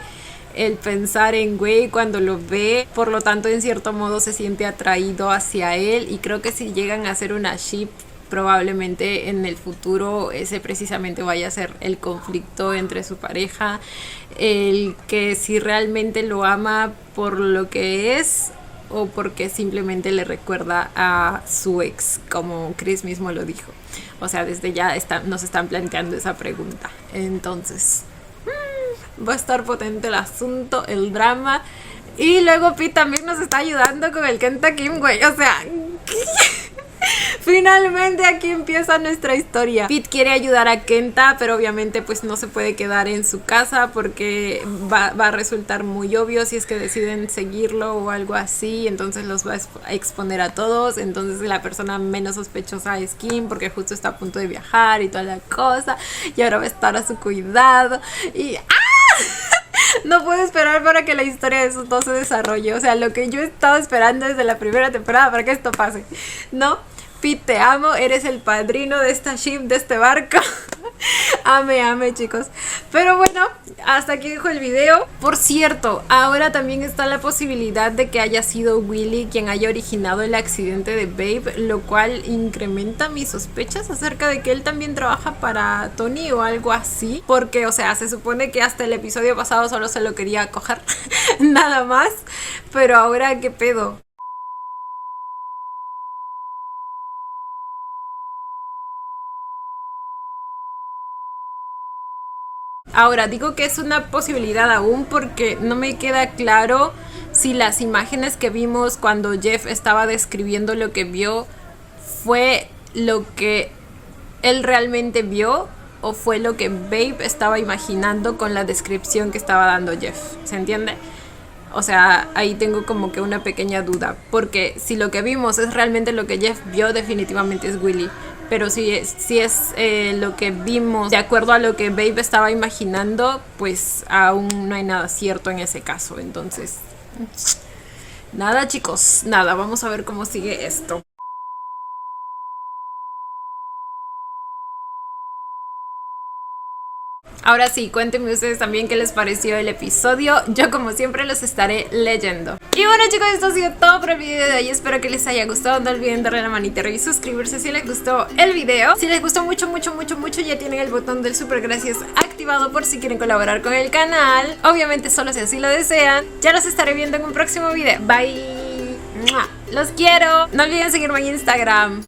el pensar en Wei cuando lo ve, por lo tanto en cierto modo se siente atraído hacia él, y creo que si llegan a hacer una ship, probablemente en el futuro ese precisamente vaya a ser el conflicto entre su pareja, el que si realmente lo ama por lo que es o porque simplemente le recuerda a su ex, como Chris mismo lo dijo. O sea, desde ya nos están planteando esa pregunta. Entonces va a estar potente el asunto, el drama. Y luego Pete también nos está ayudando con el Kenta Kim, güey. O sea, finalmente aquí empieza nuestra historia. Pete quiere ayudar a Kenta, pero obviamente pues no se puede quedar en su casa porque va a resultar muy obvio si es que deciden seguirlo o algo así. Entonces los va a exponer a todos. Entonces la persona menos sospechosa es Kim, porque justo está a punto de viajar y toda la cosa, y ahora va a estar a su cuidado. Y no puedo esperar para que la historia de esos dos se desarrolle. O sea, lo que yo he estado esperando desde la primera temporada para que esto pase, ¿no? Pete, te amo, eres el padrino de esta ship, de este barco. Ame, chicos. Pero bueno, hasta aquí dejo el video. Por cierto, ahora también está la posibilidad de que haya sido Willy quien haya originado el accidente de Babe, lo cual incrementa mis sospechas acerca de que él también trabaja para Tony o algo así. Porque, o sea, se supone que hasta el episodio pasado solo se lo quería coger, nada más. Pero ahora, ¿qué pedo? Ahora, digo que es una posibilidad aún porque no me queda claro si las imágenes que vimos cuando Jeff estaba describiendo lo que vio fue lo que él realmente vio o fue lo que Babe estaba imaginando con la descripción que estaba dando Jeff. ¿Se entiende? O sea, ahí tengo como que una pequeña duda, porque si lo que vimos es realmente lo que Jeff vio, definitivamente es Willy. Pero si es lo que vimos de acuerdo a lo que Babe estaba imaginando, pues aún no hay nada cierto en ese caso. Entonces, nada, chicos, nada, vamos a ver cómo sigue esto. Ahora sí, cuéntenme ustedes también qué les pareció el episodio. Yo como siempre los estaré leyendo. Y bueno, chicos, esto ha sido todo por el video de hoy. Espero que les haya gustado. No olviden darle la manita arriba y suscribirse si les gustó el video. Si les gustó mucho, ya tienen el botón del super gracias activado por si quieren colaborar con el canal. Obviamente solo si así lo desean. Ya los estaré viendo en un próximo video. Bye. Los quiero. No olviden seguirme en Instagram.